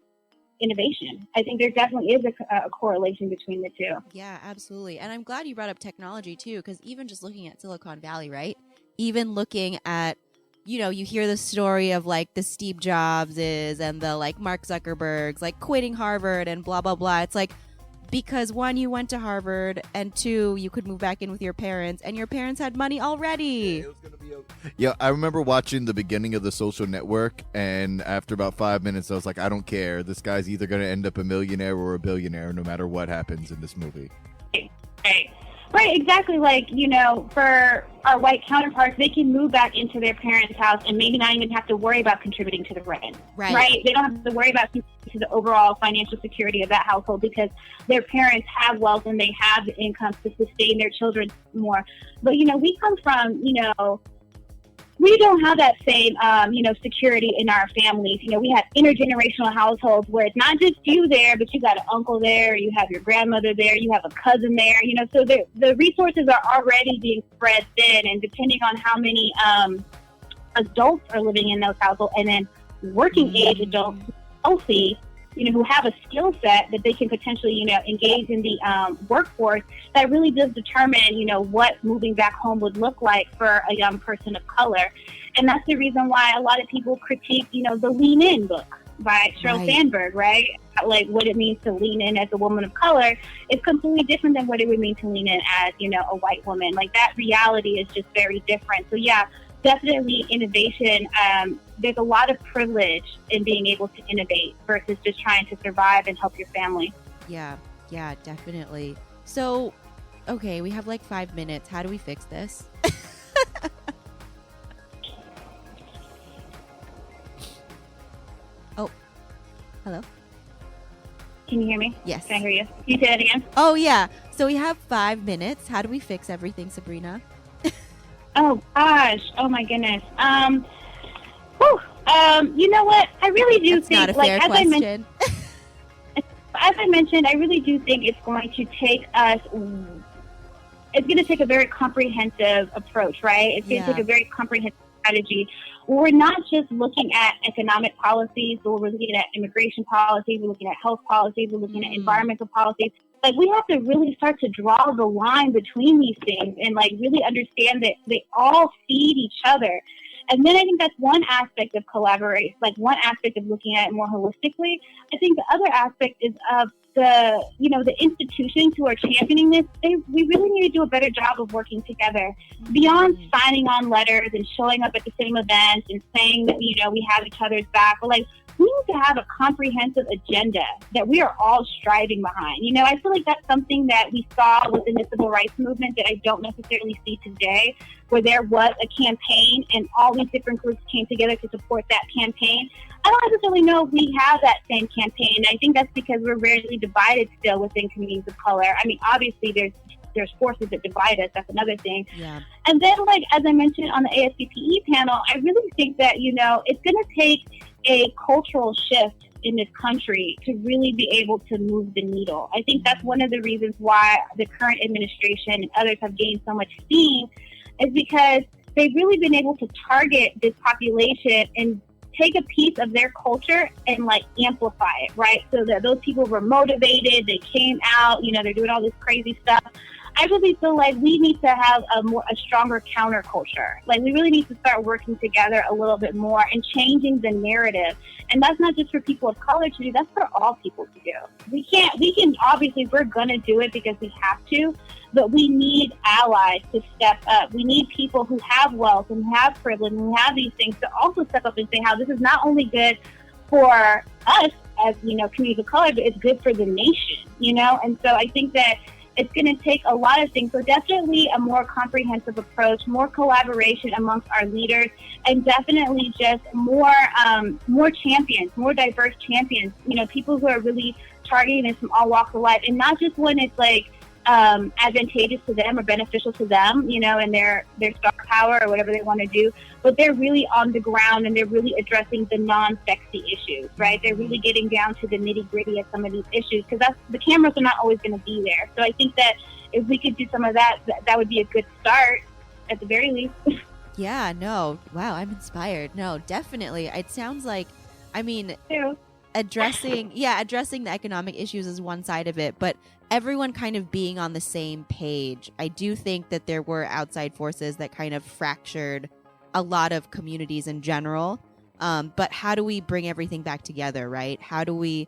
innovation. I think there definitely is a correlation between the two. Yeah, absolutely. And I'm glad you brought up technology too, because even just looking at Silicon Valley, right? Even looking at, you hear the story of like the Steve Jobses and the like Mark Zuckerbergs, like quitting Harvard and blah, blah, blah. It's like, because one, you went to Harvard, and two, you could move back in with your parents, and your parents had money already. Yeah, I remember watching the beginning of The Social Network, and after about 5 minutes, I was like, I don't care. This guy's either going to end up a millionaire or a billionaire, no matter what happens in this movie. Right, exactly. Like, for our white counterparts, they can move back into their parents' house and maybe not even have to worry about contributing to the rent. Right? They don't have to worry about contributing to the overall financial security of that household because their parents have wealth and they have the income to sustain their children more. But, we come from, we don't have that same, security in our families. We have intergenerational households where it's not just you there, but you got an uncle there, you have your grandmother there, you have a cousin there, so the resources are already being spread thin, and depending on how many adults are living in those households, and then working age adults, healthy, who have a skill set that they can potentially, engage in the workforce, that really does determine, what moving back home would look like for a young person of color. And that's the reason why a lot of people critique, the Lean In book by Sheryl Sandberg, right? Like what it means to lean in as a woman of color is completely different than what it would mean to lean in as, a white woman. Like that reality is just very different. So yeah, definitely innovation. There's a lot of privilege in being able to innovate versus just trying to survive and help your family. Yeah, definitely. So, okay, we have like 5 minutes. How do we fix this? Oh, hello? Can you hear me? Yes. Can I hear you? Can you say that again? Oh, yeah. So we have 5 minutes. How do we fix everything, Sabrina? Oh gosh! Oh my goodness! You know what? I really do That's think, not a fair question. As I mentioned, I really do think it's going to take us. It's going to take a very comprehensive approach, right? It's going to take a very comprehensive strategy. We're not just looking at economic policies, but we're looking at immigration policies. We're looking at health policies. We're looking at environmental policies. Like, we have to really start to draw the line between these things and, like, really understand that they all feed each other. And then I think that's one aspect of collaboration, like one aspect of looking at it more holistically. I think the other aspect is of the institutions who are championing this, we really need to do a better job of working together beyond signing on letters and showing up at the same events and saying that, we have each other's back. But like, we need to have a comprehensive agenda that we are all striving behind. I feel like that's something that we saw within the civil rights movement that I don't necessarily see today, where there was a campaign and all these different groups came together to support that campaign. I don't necessarily know if we have that same campaign. I think that's because we're rarely divided still within communities of color. I mean, obviously there's forces that divide us. That's another thing. Yeah. And then, like, as I mentioned on the AFCPE panel, I really think that, it's going to take a cultural shift in this country to really be able to move the needle. I think that's one of the reasons why the current administration and others have gained so much steam, is because they've really been able to target this population and take a piece of their culture and like amplify it, right? So that those people were motivated, they came out, they're doing all this crazy stuff. I really feel like we need to have a stronger counterculture. Like, we really need to start working together a little bit more and changing the narrative. And that's not just for people of color to do, that's for all people to do. We can obviously, we're going to do it because we have to, but we need allies to step up. We need people who have wealth and have privilege and who have these things to also step up and say how this is not only good for us as, communities of color, but it's good for the nation, And so I think that it's going to take a lot of things. So definitely a more comprehensive approach, more collaboration amongst our leaders, and definitely just more champions, more diverse champions, people who are really targeting this from all walks of life, and not just when it's like advantageous to them or beneficial to them, and their star power or whatever they want to do, but they're really on the ground and they're really addressing the non-sexy issues, right? They're really getting down to the nitty-gritty of some of these issues, because the cameras are not always going to be there. So I think that if we could do some of that, that would be a good start at the very least. Yeah, no. Wow, I'm inspired. No, definitely. It sounds like, addressing the economic issues is one side of it, but everyone kind of being on the same page. I do think that there were outside forces that kind of fractured a lot of communities in general. But how do we bring everything back together, right? How do we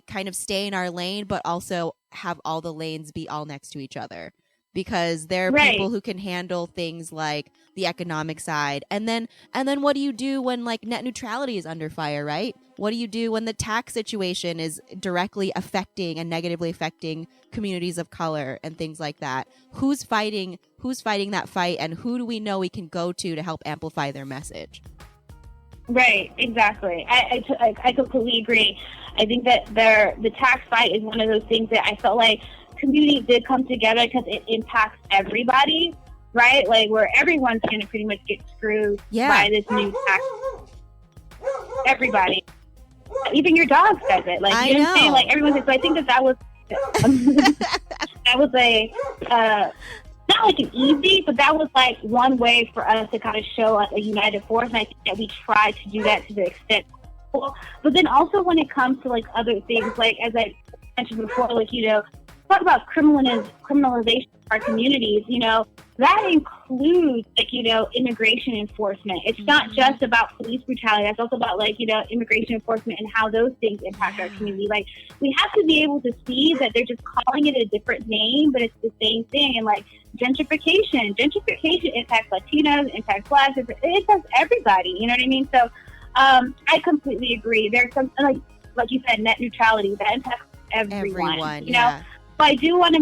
kind of stay in our lane, but also have all the lanes be all next to each other? Because there are people who can handle things like the economic side. And then what do you do when like net neutrality is under fire, right? What do you do when the tax situation is directly affecting and negatively affecting communities of color and things like that? Who's fighting that fight, and who do we know we can go to help amplify their message? Right, exactly. I completely agree. I think that the tax fight is one of those things that I felt like communities did come together because it impacts everybody, right? Like, where everyone's going to pretty much get screwed by this new tax. Everybody. Even your dog says it. Like, you know what I'm saying? Like, everyone says, so I think that was that was not like an easy, but that was like one way for us to kind of show like a united force. And I think that we tried to do that to the extent possible. But then also when it comes to like other things, like as I mentioned before, like, talk about criminalization of our communities, that includes like, immigration enforcement. It's not just about police brutality. That's also about like, immigration enforcement and how those things impact our community. Like, we have to be able to see that they're just calling it a different name, but it's the same thing. And like gentrification impacts Latinos, impacts Blacks, it impacts everybody. You know what I mean? So I completely agree. There's some, like you said, net neutrality that impacts everyone, you know? But I don't want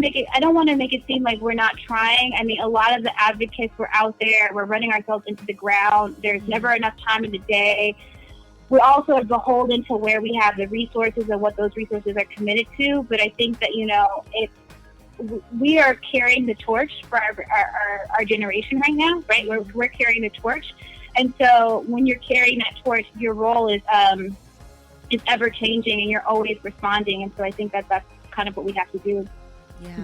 to make it seem like we're not trying. I mean, a lot of the advocates were out there. We're running ourselves into the ground. There's never enough time in the day. We also are beholden to where we have the resources and what those resources are committed to. But I think that, we are carrying the torch for our generation right now, right? We're carrying the torch. And so when you're carrying that torch, your role is ever changing and you're always responding. And so I think that's kind of what we have to do.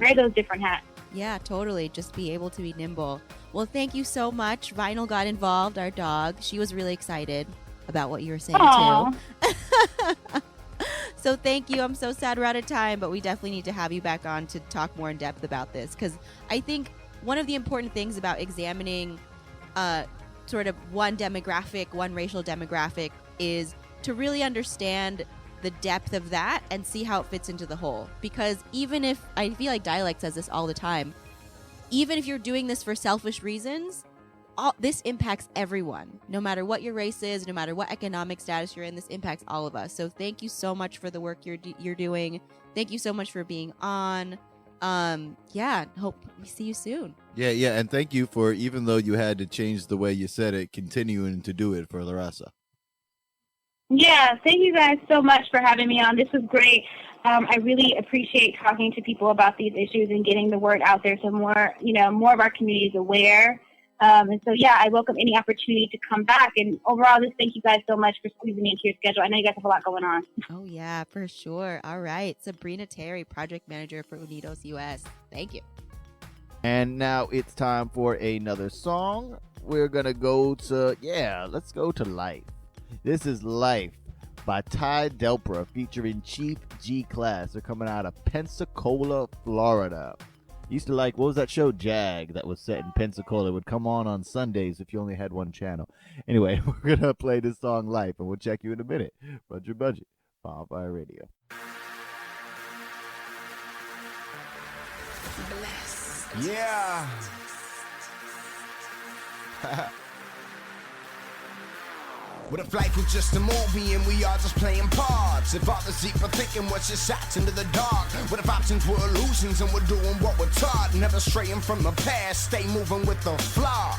Wear those different hats. Yeah, totally. Just be able to be nimble. Well, thank you so much. Vinyl got involved, our dog. She was really excited about what you were saying too. So thank you. I'm so sad we're out of time, but we definitely need to have you back on to talk more in depth about this, because I think one of the important things about examining sort of one racial demographic is to really understand the depth of that and see how it fits into the whole. Because even if, I feel like Dialect says this all the time, even if you're doing this for selfish reasons, this impacts everyone. No matter what your race is, no matter what economic status you're in, this impacts all of us. So thank you so much for the work you're doing. Thank you so much for being on. Hope we see you soon. Yeah, and thank you for, even though you had to change the way you said it, continuing to do it for Larissa. Yeah, thank you guys so much for having me on. This was great. I really appreciate talking to people about these issues and getting the word out there so more of our community is aware. And so, I welcome any opportunity to come back. And overall, just thank you guys so much for squeezing me into your schedule. I know you guys have a lot going on. Oh, yeah, for sure. All right. Sabrina Terry, project manager for Unidos US. Thank you. And now it's time for another song. We're going to go to, let's go to Life. This is Life by Ty Delpra featuring Chief G Class. They're coming out of Pensacola, Florida. Used to like, what was that show, Jag, that was set in Pensacola? It would come on Sundays if you only had one channel. Anyway, we're going to play this song Life, and we'll check you in a minute. Budget, Bonfire Radio. Yeah. What if life was just a movie and we are just playing parts? If all the deeper thinking was just shots into the dark? What if options were illusions and we're doing what we're taught? Never straying from the past, stay moving with the flock.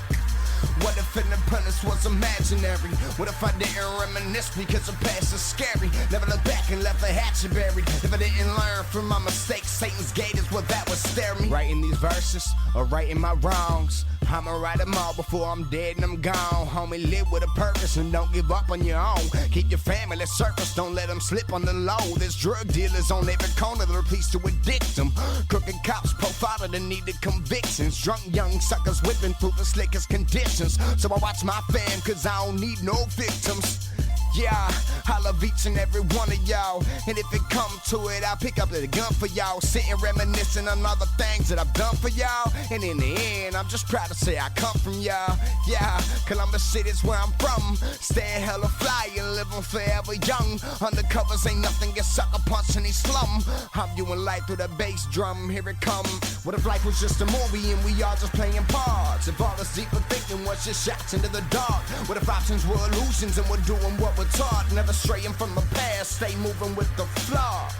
What if independence was imaginary? What if I didn't reminisce because the past is scary? Never look back and left the hatchet buried. If I didn't learn from my mistakes, Satan's gate is what that would stare me. Writing these verses or writing my wrongs, I'ma write them all before I'm dead and I'm gone. Homie, live with a purpose and don't give up on your own. Keep your family surface, don't let them slip on the low. There's drug dealers on every corner that are pleased to addict them. Crooked cops profiling the needed convictions. Drunk young suckers whipping through the slickest conditions. So I watch my fam cause I don't need no victims. Yeah, I love each and every one of y'all. And if it come to it, I'll pick up the gun for y'all. Sitting reminiscing on all the things that I've done for y'all. And in the end, I'm just proud to say I come from y'all. Yeah, Columbus City's where I'm from. Staying hella fly and living forever young. Undercovers ain't nothing, get sucker punched in these slum. I'm viewing life through the bass drum, here it come. What if life was just a movie and we all just playing parts? If all this deeper thinking was just shots into the dark? What if options were illusions and we're doing what we're taught? Never straying from the past, stay moving with the flock.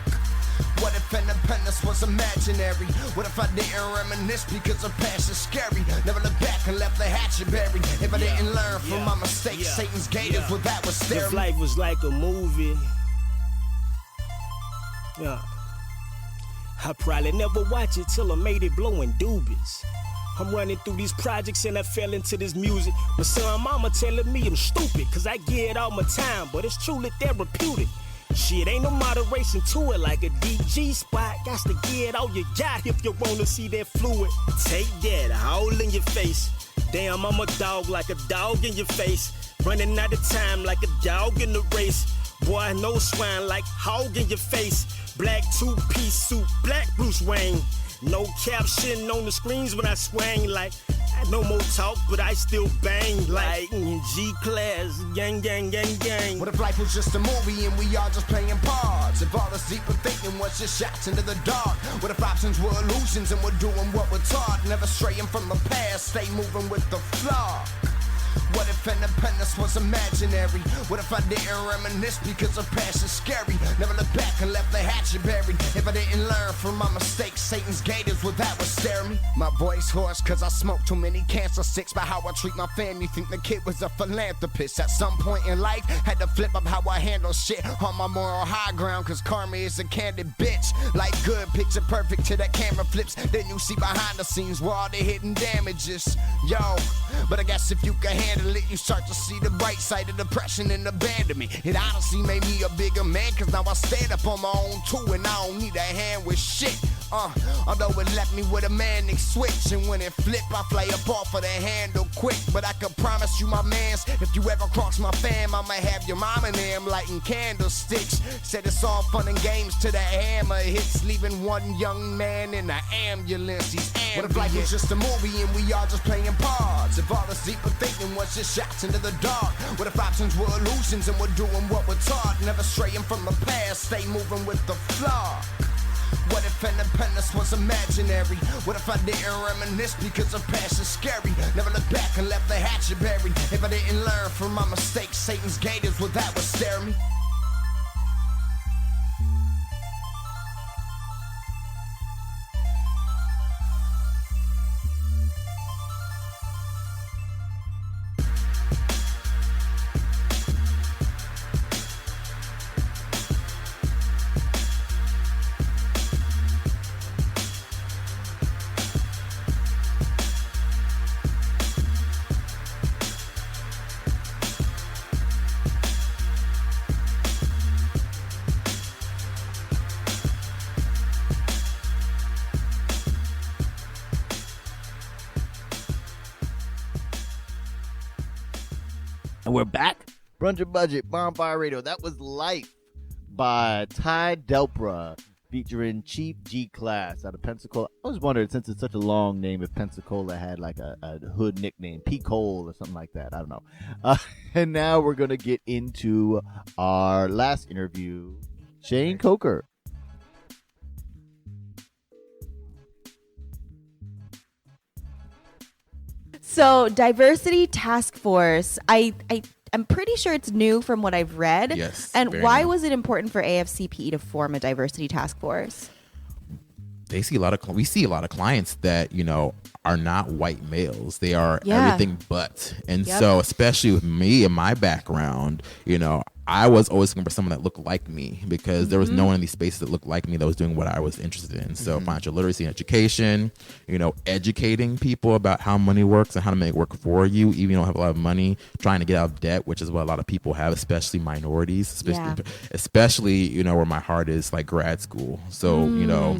What if independence was imaginary? What if I didn't reminisce because the past is scary? Never look back and left the hatchet buried. If I didn't learn from my mistakes, Satan's gate is what that was staring. If life was like a movie, I probably never watch it till I made it blowing doobies. I'm running through these projects and I fell into this music. My son, mama telling me I'm stupid, cause I give it all my time, but it's truly therapeutic. Shit, ain't no moderation to it like a DG spot. Got to get all you got if you wanna see that fluid. Take that all in your face. Damn, I'm a dog like a dog in your face. Running out of time like a dog in the race. Boy, no swine like hog in your face. Black two-piece suit, black Bruce Wayne. No caption on the screens when I swang like no more talk, but I still bang like G-Class, gang, gang, gang, gang. What if life was just a movie and we all just playing parts? If all this deeper thinking was just shots into the dark? What if options were illusions and we're doing what we're taught? Never straying from the past, stay moving with the flock. What if independence was imaginary? What if I didn't reminisce because the past is scary? Never look back and left the hatchet buried. If I didn't learn from my mistakes, Satan's gate is what that would stare me. My voice hoarse cause I smoked too many cancer sticks. By how I treat my family, think the kid was a philanthropist. At some point in life, had to flip up how I handle shit on my moral high ground, cause karma is a candid bitch. Life good, picture perfect till that camera flips. Then you see behind the scenes where all the hidden damages. Yo, but I guess if you can handle it, you start to see the bright side of depression and abandonment. It honestly made me a bigger man, cause now I stand up on my own too, and I don't need a hand with shit. Although it left me with a manic switch, and when it flip, I fly up off of the handle quick. But I can promise you, my mans, if you ever cross my fam, I might have your mom and them lighting candlesticks. Said it's all fun and games till the hammer hits, leaving one young man in an ambulance. He's ambient. What if life was just a movie and we all just playing parts? If all this deeper thinking was just shots into the dark? What if options were illusions and we're doing what we're taught? Never straying from the past, stay moving with the flock. What if independence was imaginary? What if I didn't reminisce because the past is scary? Never looked back and left the hatchet buried. If I didn't learn from my mistakes, Satan's gate is what that would stare me. And we're back. Brunch and Budget, Bonfire Radio. That was Life by Ty Delpra, featuring Chief G Class out of Pensacola. I was wondering, since it's such a long name, if Pensacola had like a hood nickname, P. Cole or something like that. I don't know. And now we're going to get into our last interview, Shane Coker. So, Diversity Task Force, I'm pretty sure it's new from what I've read. Yes. And very why new. was it important for AFCPE to form a Diversity Task Force? We see a lot of clients that, are not white males. They are Yeah. everything but. And Yep. so, especially with me and my background, I was always looking for someone that looked like me, because there was no one in these spaces that looked like me that was doing what I was interested in. So financial literacy and education, educating people about how money works and how to make it work for you, even if you don't have a lot of money, trying to get out of debt, which is what a lot of people have, especially minorities, especially where my heart is, like grad school. So,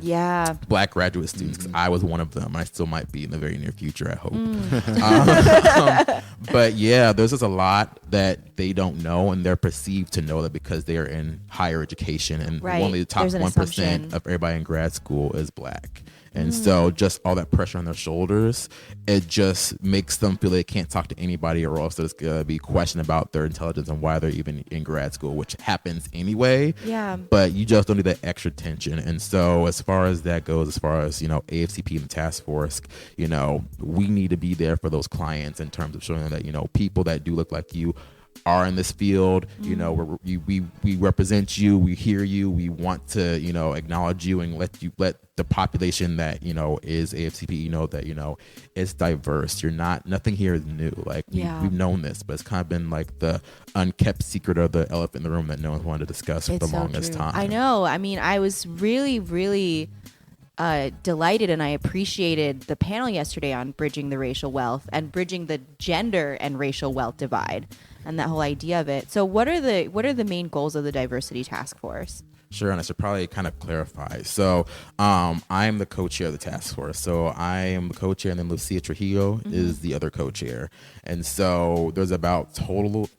Yeah. Black graduate students, because I was one of them. I still might be in the very near future, I hope. But yeah, there's just a lot that they don't know, and they're perceived to know that because they are in higher education, and Right. only the top There's an 1% assumption. of everybody in grad school is black. And so just all that pressure on their shoulders, it just makes them feel they can't talk to anybody, or else there's going to be question about their intelligence and why they're even in grad school, which happens anyway. Yeah. But you just don't need that extra tension. And so as far as that goes, as far as, AFCP and the task force, we need to be there for those clients in terms of showing them that, people that do look like you are in this field, we represent you, we hear you, we want to, acknowledge you, and let the population that, is AFCP, that, it's diverse. Nothing here is new. Like we've known this, but it's kind of been like the unkept secret of the elephant in the room that no one's wanted to discuss for the longest time. I know. I mean, I was really, really delighted, and I appreciated the panel yesterday on bridging the racial wealth and bridging the gender and racial wealth divide, and that whole idea of it. So what are the main goals of the Diversity Task Force? Sure, and I should probably kind of clarify. So I'm the co-chair of the task force. So I am the co-chair, and then Lucia Trujillo is the other co-chair. And so there's about total,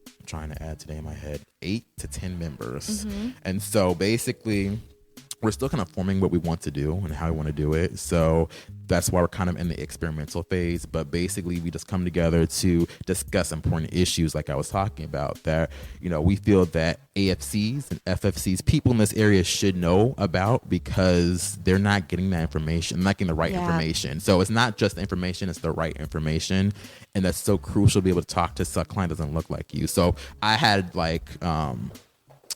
I'm trying to add today in my head, 8 to 10 members. And so basically, we're still kind of forming what we want to do and how we want to do it. So that's why we're kind of in the experimental phase. But basically, we just come together to discuss important issues like I was talking about that, we feel that AFCs and FFCs, people in this area should know about, because they're not getting that information, not getting the right information. So it's not just the information, it's the right information. And that's so crucial to be able to talk to a client that doesn't look like you. So I had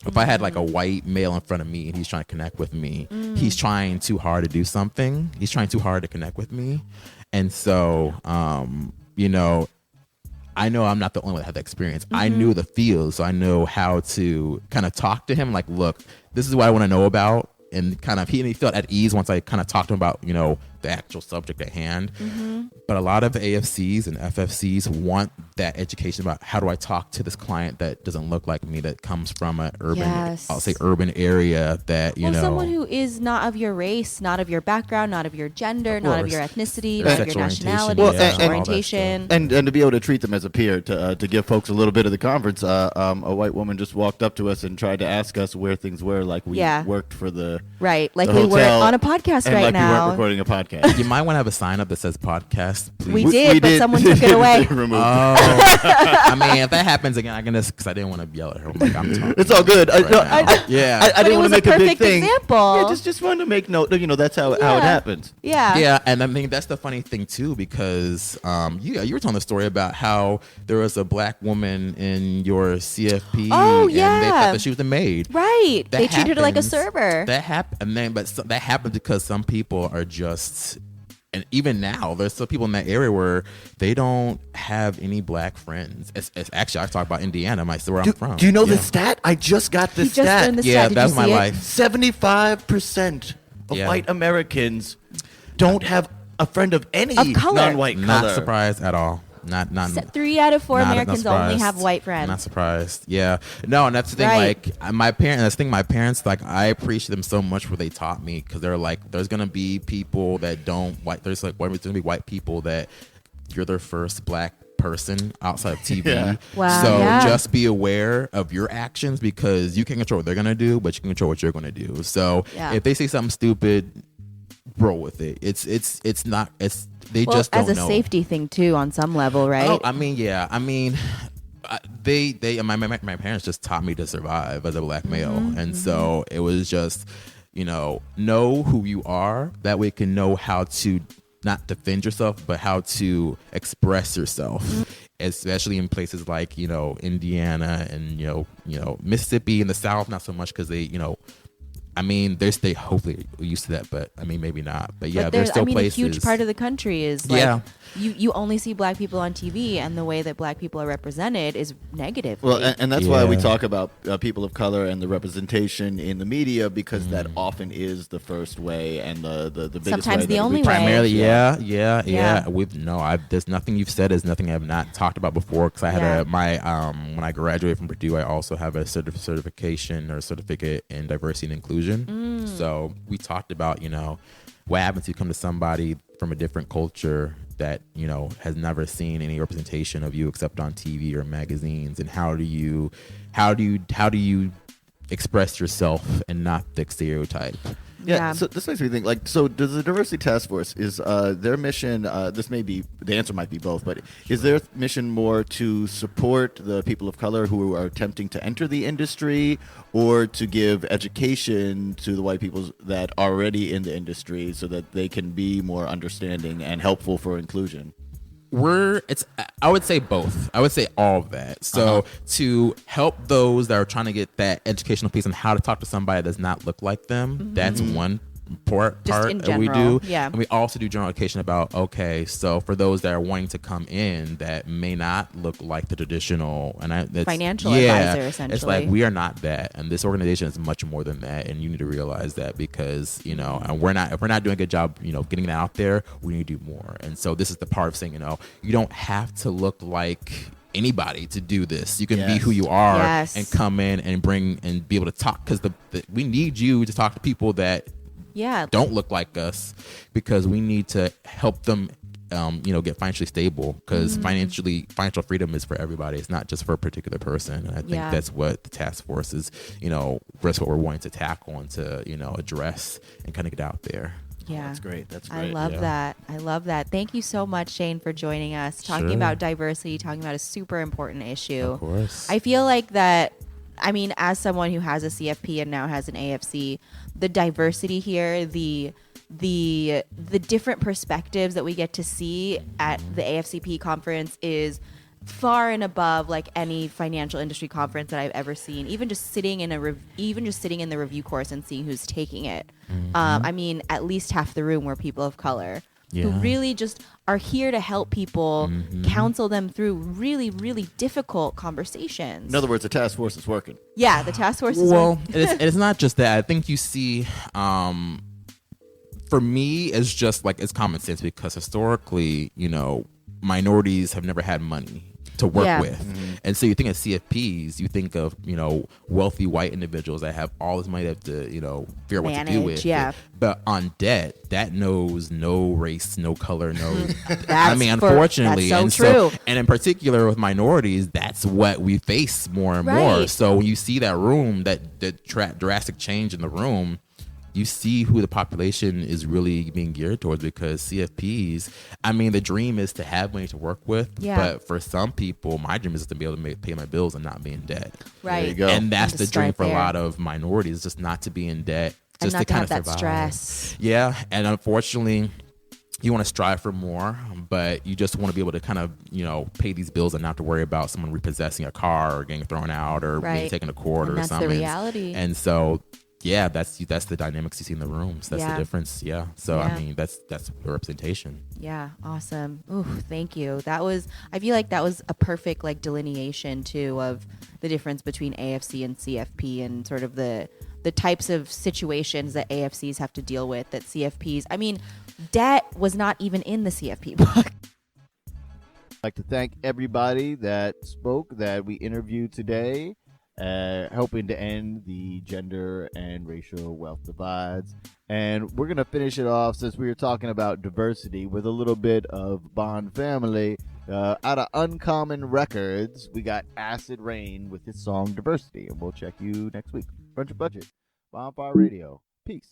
if I had like a white male in front of me and he's trying to connect with me, he's trying too hard to do something. He's trying too hard to connect with me. And so, I know I'm not the only one that had that experience. I knew the field, so I know how to kind of talk to him. Like, look, this is what I want to know about. And kind of he felt at ease once I kind of talked to him about, the the actual subject at hand. But a lot of AFCs and FFCs want that education about how do I talk to this client that doesn't look like me, that comes from an urban, I'll say urban area that, you know. Someone who is not of your race, not of your background, not of your gender, not of your ethnicity, not of your nationality, sexual orientation. And to be able to treat them as a peer, to give folks a little bit of the conference, a white woman just walked up to us and tried to ask us where things were, like we worked for the like the we were hotel, on a podcast and right like now. we weren't recording a podcast. You might want to have a sign up that says podcast, please. We did, but someone took it away. I mean, if that happens again, I can just, because I didn't want to yell at her. I'm like, I'm talking. It's all good. I But didn't it want was to make a a big perfect thing. example. Yeah, just wanted to make note. You know, that's how it happens. Yeah, and I mean that's the funny thing too, because you were telling the story about how there was a black woman in your CFP. Oh, and they thought that she was a maid. Right. That They treated her like a happens. server. That happened, that happened because some people are just. And even now, there's some people in that area where they don't have any black friends. It's actually, I talk about Indiana, where I'm from. Do you know the stat? I just got the He just stat. learned the Yeah, stat. Did that's you my see it? life. 75% of white Americans don't have a friend of any Of color. non-white color. Not surprised at all. Not 3 out of 4 not Americans only surprised. have white friends. Not surprised. Yeah. No, and that's the thing. Right. Like my parents. That's the thing. My parents. Like I appreciate them so much for they taught me, because they're like, there's gonna be people that don't white. There's gonna be white people that you're their first black person outside of TV. Yeah. Wow. So Yeah. just be aware of your actions, because you can't control what they're gonna do, but you can control what you're gonna do. So if they say something stupid, roll with it. It's not. They just don't know. As a safety thing too, on some level, right? Oh, I mean, yeah. I mean, my parents just taught me to survive as a black male, and so it was just, know who you are. That way, you can know how to not defend yourself, but how to express yourself, especially in places like Indiana and Mississippi in the South. Not so much because they I mean, they hopefully used to that, but I mean, maybe not. But yeah, there's still places. A huge part of the country is like you only see black people on TV, and the way that black people are represented is negative. Well, and that's why we talk about people of color and the representation in the media, because that often is the first way and the biggest Sometimes way. the only way. Primarily, yeah. There's nothing you've said is nothing I've not talked about before, because I had when I graduated from Purdue, I also have a certification or certificate in diversity and inclusion. So we talked about, what happens if you come to somebody from a different culture that, has never seen any representation of you except on TV or magazines, and how do you express yourself and not the stereotype? Yeah, so this makes me think, so does the Diversity Task Force, is their mission, the answer might be both, but is their mission more to support the people of color who are attempting to enter the industry, or to give education to the white people that are already in the industry so that they can be more understanding and helpful for inclusion? I would say both. I would say all of that. So to help those that are trying to get that educational piece on how to talk to somebody that does not look like them, that's one part that we do. Yeah. And we also do general education about, okay, so for those that are wanting to come in that may not look like the traditional financial advisor, essentially. It's like, we are not that, and this organization is much more than that, and you need to realize that, because and if we're not doing a good job getting that out there, we need to do more. And so this is the part of saying, you don't have to look like anybody to do this. You can be who you are and come in and bring and be able to talk, because we need you to talk to people that don't look like us, because we need to help them get financially stable, because financial freedom is for everybody. It's not just for a particular person. And I think that's what the task force is, that's what we're wanting to tackle and to address and kind of get out there. Yeah, that's great. I love that. I love that. Thank you so much, Shane, for joining us, talking about diversity, talking about a super important issue. Of course. I feel like that. I mean, as someone who has a CFP and now has an AFC, the diversity here, the different perspectives that we get to see at the AFCPE conference is far and above like any financial industry conference that I've ever seen. Even just sitting in the review course and seeing who's taking it. I mean, at least half the room were people of color. Who really just are here to help people, counsel them through really, really difficult conversations. In other words, the task force is working. Yeah, the task force is working. It's not just that. I think you see for me, it's just like it's common sense because historically, minorities have never had money to work with. And so you think of CFPs, you think of, wealthy white individuals that have all this money to figure out what to do with. Yeah. But on debt, that knows no race, no color, no. That's unfortunately. that's so true. And in particular with minorities, that's what we face more and more. So when you see that room, that drastic change in the room, you see who the population is really being geared towards, because CFPs, the dream is to have money to work with. But for some people, my dream is to be able to pay my bills and not be in debt. Right. There you go. And that's the dream for there. a lot of minorities, just not to be in debt, And just not to to kind have of that survive. stress. Yeah. And unfortunately, you want to strive for more, but you just want to be able to kind of, pay these bills and not have to worry about someone repossessing a car or getting thrown out or being taken to court And or that's something. the reality. And so, yeah, that's the dynamics you see in the rooms. That's the difference. Yeah. So that's the representation. Yeah, awesome. Ooh, thank you. I feel like that was a perfect delineation too of the difference between AFC and CFP and sort of the types of situations that AFCs have to deal with that CFPs. Debt was not even in the CFP book. I'd like to thank everybody that spoke, that we interviewed today, helping to end the gender and racial wealth divides. And we're going to finish it off, since we were talking about diversity, with a little bit of Bond Family. Out of Uncommon Records, we got Acid Rain with his song Diversity. And we'll check you next week. Bunch of Budget, Bonfire Radio. Peace.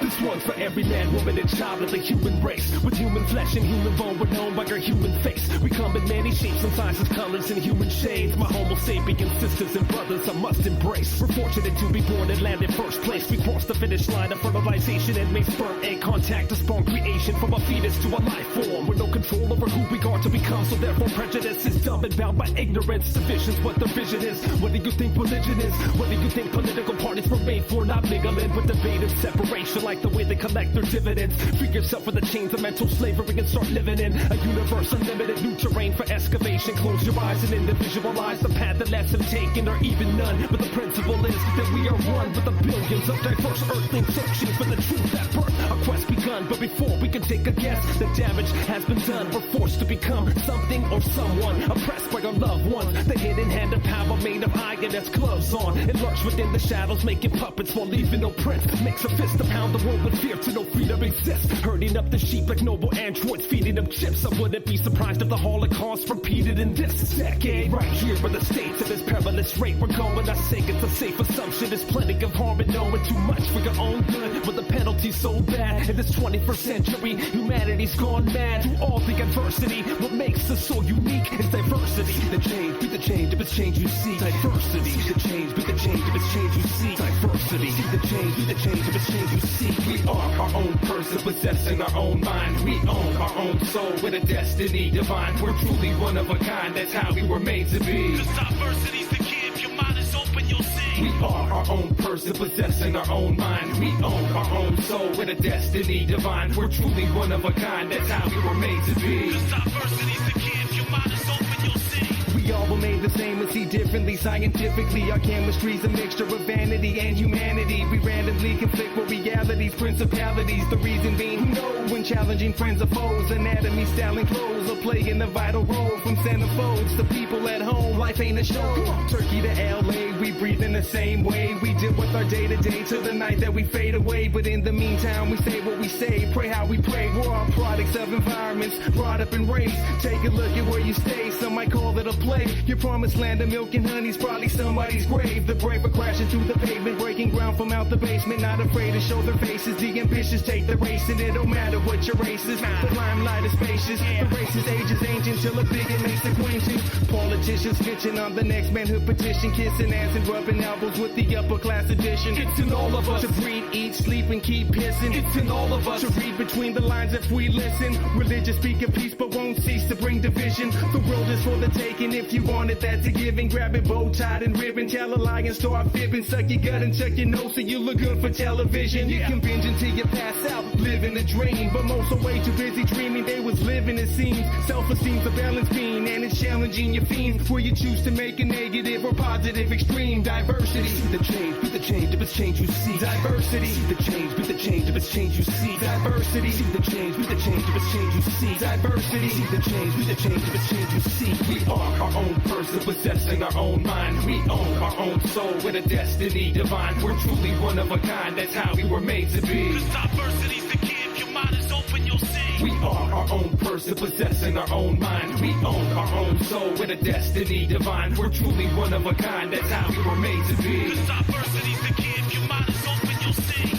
This one's for every man, woman, and child of the human race. With human flesh and human bone, we're known by our human face. We come in many shapes and sizes, colors, and human shades. My homo sapien sisters and brothers I must embrace. We're fortunate to be born and land in first place. We cross the finish line of fertilization and make sperm egg contact to spawn creation from a fetus to a life form. With no control over who we are to become, so therefore prejudice is dumb and bound by ignorance. Division's what their vision is. What do you think religion is? What do you think political parties were made for? Not mingling with debate and separation like the way they collect their dividends. Free yourself from the chains of mental slavery and start living in a universe unlimited, new terrain for excavation. Close your eyes and individualize the path that less have taken or even none. But the principle is that we are one with the billions of diverse earthlings searching for the truth at birth. Our quest begun, but before we can take a guess, the damage has been done. We're forced to become something or someone, oppressed by our loved ones. The hidden hand of power made of iron that's gloves on. It lurks within the shadows, making puppets while leaving no print. Makes a fist to pound the world with fear to no freedom exists. Herding up the sheep like noble androids, feeding them chips. I wouldn't be surprised if the Holocaust repeated in this decade. Right here where the states of this perilous rate we're going, I say it's a safe assumption. There's plenty of harm in knowing too much for your own good, but the penalty's so bad. In this 21st century, humanity's gone mad. Through all the adversity, what makes us so unique is diversity. The change, be the change, if it's change you see. Diversity, the change, be the change, if it's change you see. Diversity, the change, be the change, if it's change you see. We are our own person, possessing our own mind. We own our own soul with a destiny divine. We're truly one of a kind, that's how we were made to be. Cause diversity's the key, if your mind is open, you'll see. We are our own person, possessing our own mind. We own our own soul with a destiny divine. We're truly one of a kind, that's how we were made to be. Cause diversity's the key, if your mind is open, you'll see. We all were made the same and see differently. Scientifically, our chemistry's a mixture of vanity and humanity. We randomly conflict with realities, principalities. The reason being, who knows when challenging friends or foes? Anatomy, style, and clothes are playing a vital role. From centerfolds to people at home, life ain't a show. Turkey to LA, we breathe in the same way. We deal with our day-to-day till the night that we fade away. But in the meantime, we say what we say, pray how we pray. We're all products of environments brought up and raised. Take a look at where you stay, some might call it a play. Your promised land of milk and honey's probably somebody's grave. The brave are crashing through the pavement, breaking ground from out the basement. Not afraid to show their faces. The ambitious take the race, and it don't matter what your race is. The limelight is spacious. The race's age is ancient till a bigot makes acquaintance. Politicians snitching on the next man who petition, kissing ass and rubbing elbows with the upper class edition. It's in all of us to breathe, eat, sleep, and keep pissing. It's in all of us to read between the lines if we listen. Religious speak of peace, but won't cease to bring division. The world is for the taking if you want wanted that to give and grab it, bow tied and ribbon. Tell a lie and start fibbing. Suck your gut and check your nose so you look good for television. You can binge until you pass out, living a dream. But most are way too busy dreaming. They was living, it seems. Self-esteem's a balance beam, and it's challenging your fiends. Where you choose to make a negative or positive extreme. Diversity, see the change, but the change, if it's change you see. Diversity, see the change, but the change, if it's change you see. Diversity, see the change, but the change, if it's change you see. Diversity, see the change, but the change, if it's change you see. We are our own person, possessing our own mind. We own our own soul with a destiny divine. We're truly one of a kind, that's how we were made to be. Cause diversity's the key, if your mind is open, you'll see. We are our own person, possessing our own mind. We own our own soul with a destiny divine. We're truly one of a kind, that's how we were made to be. Cause diversity's the key, if your mind is open, you'll see.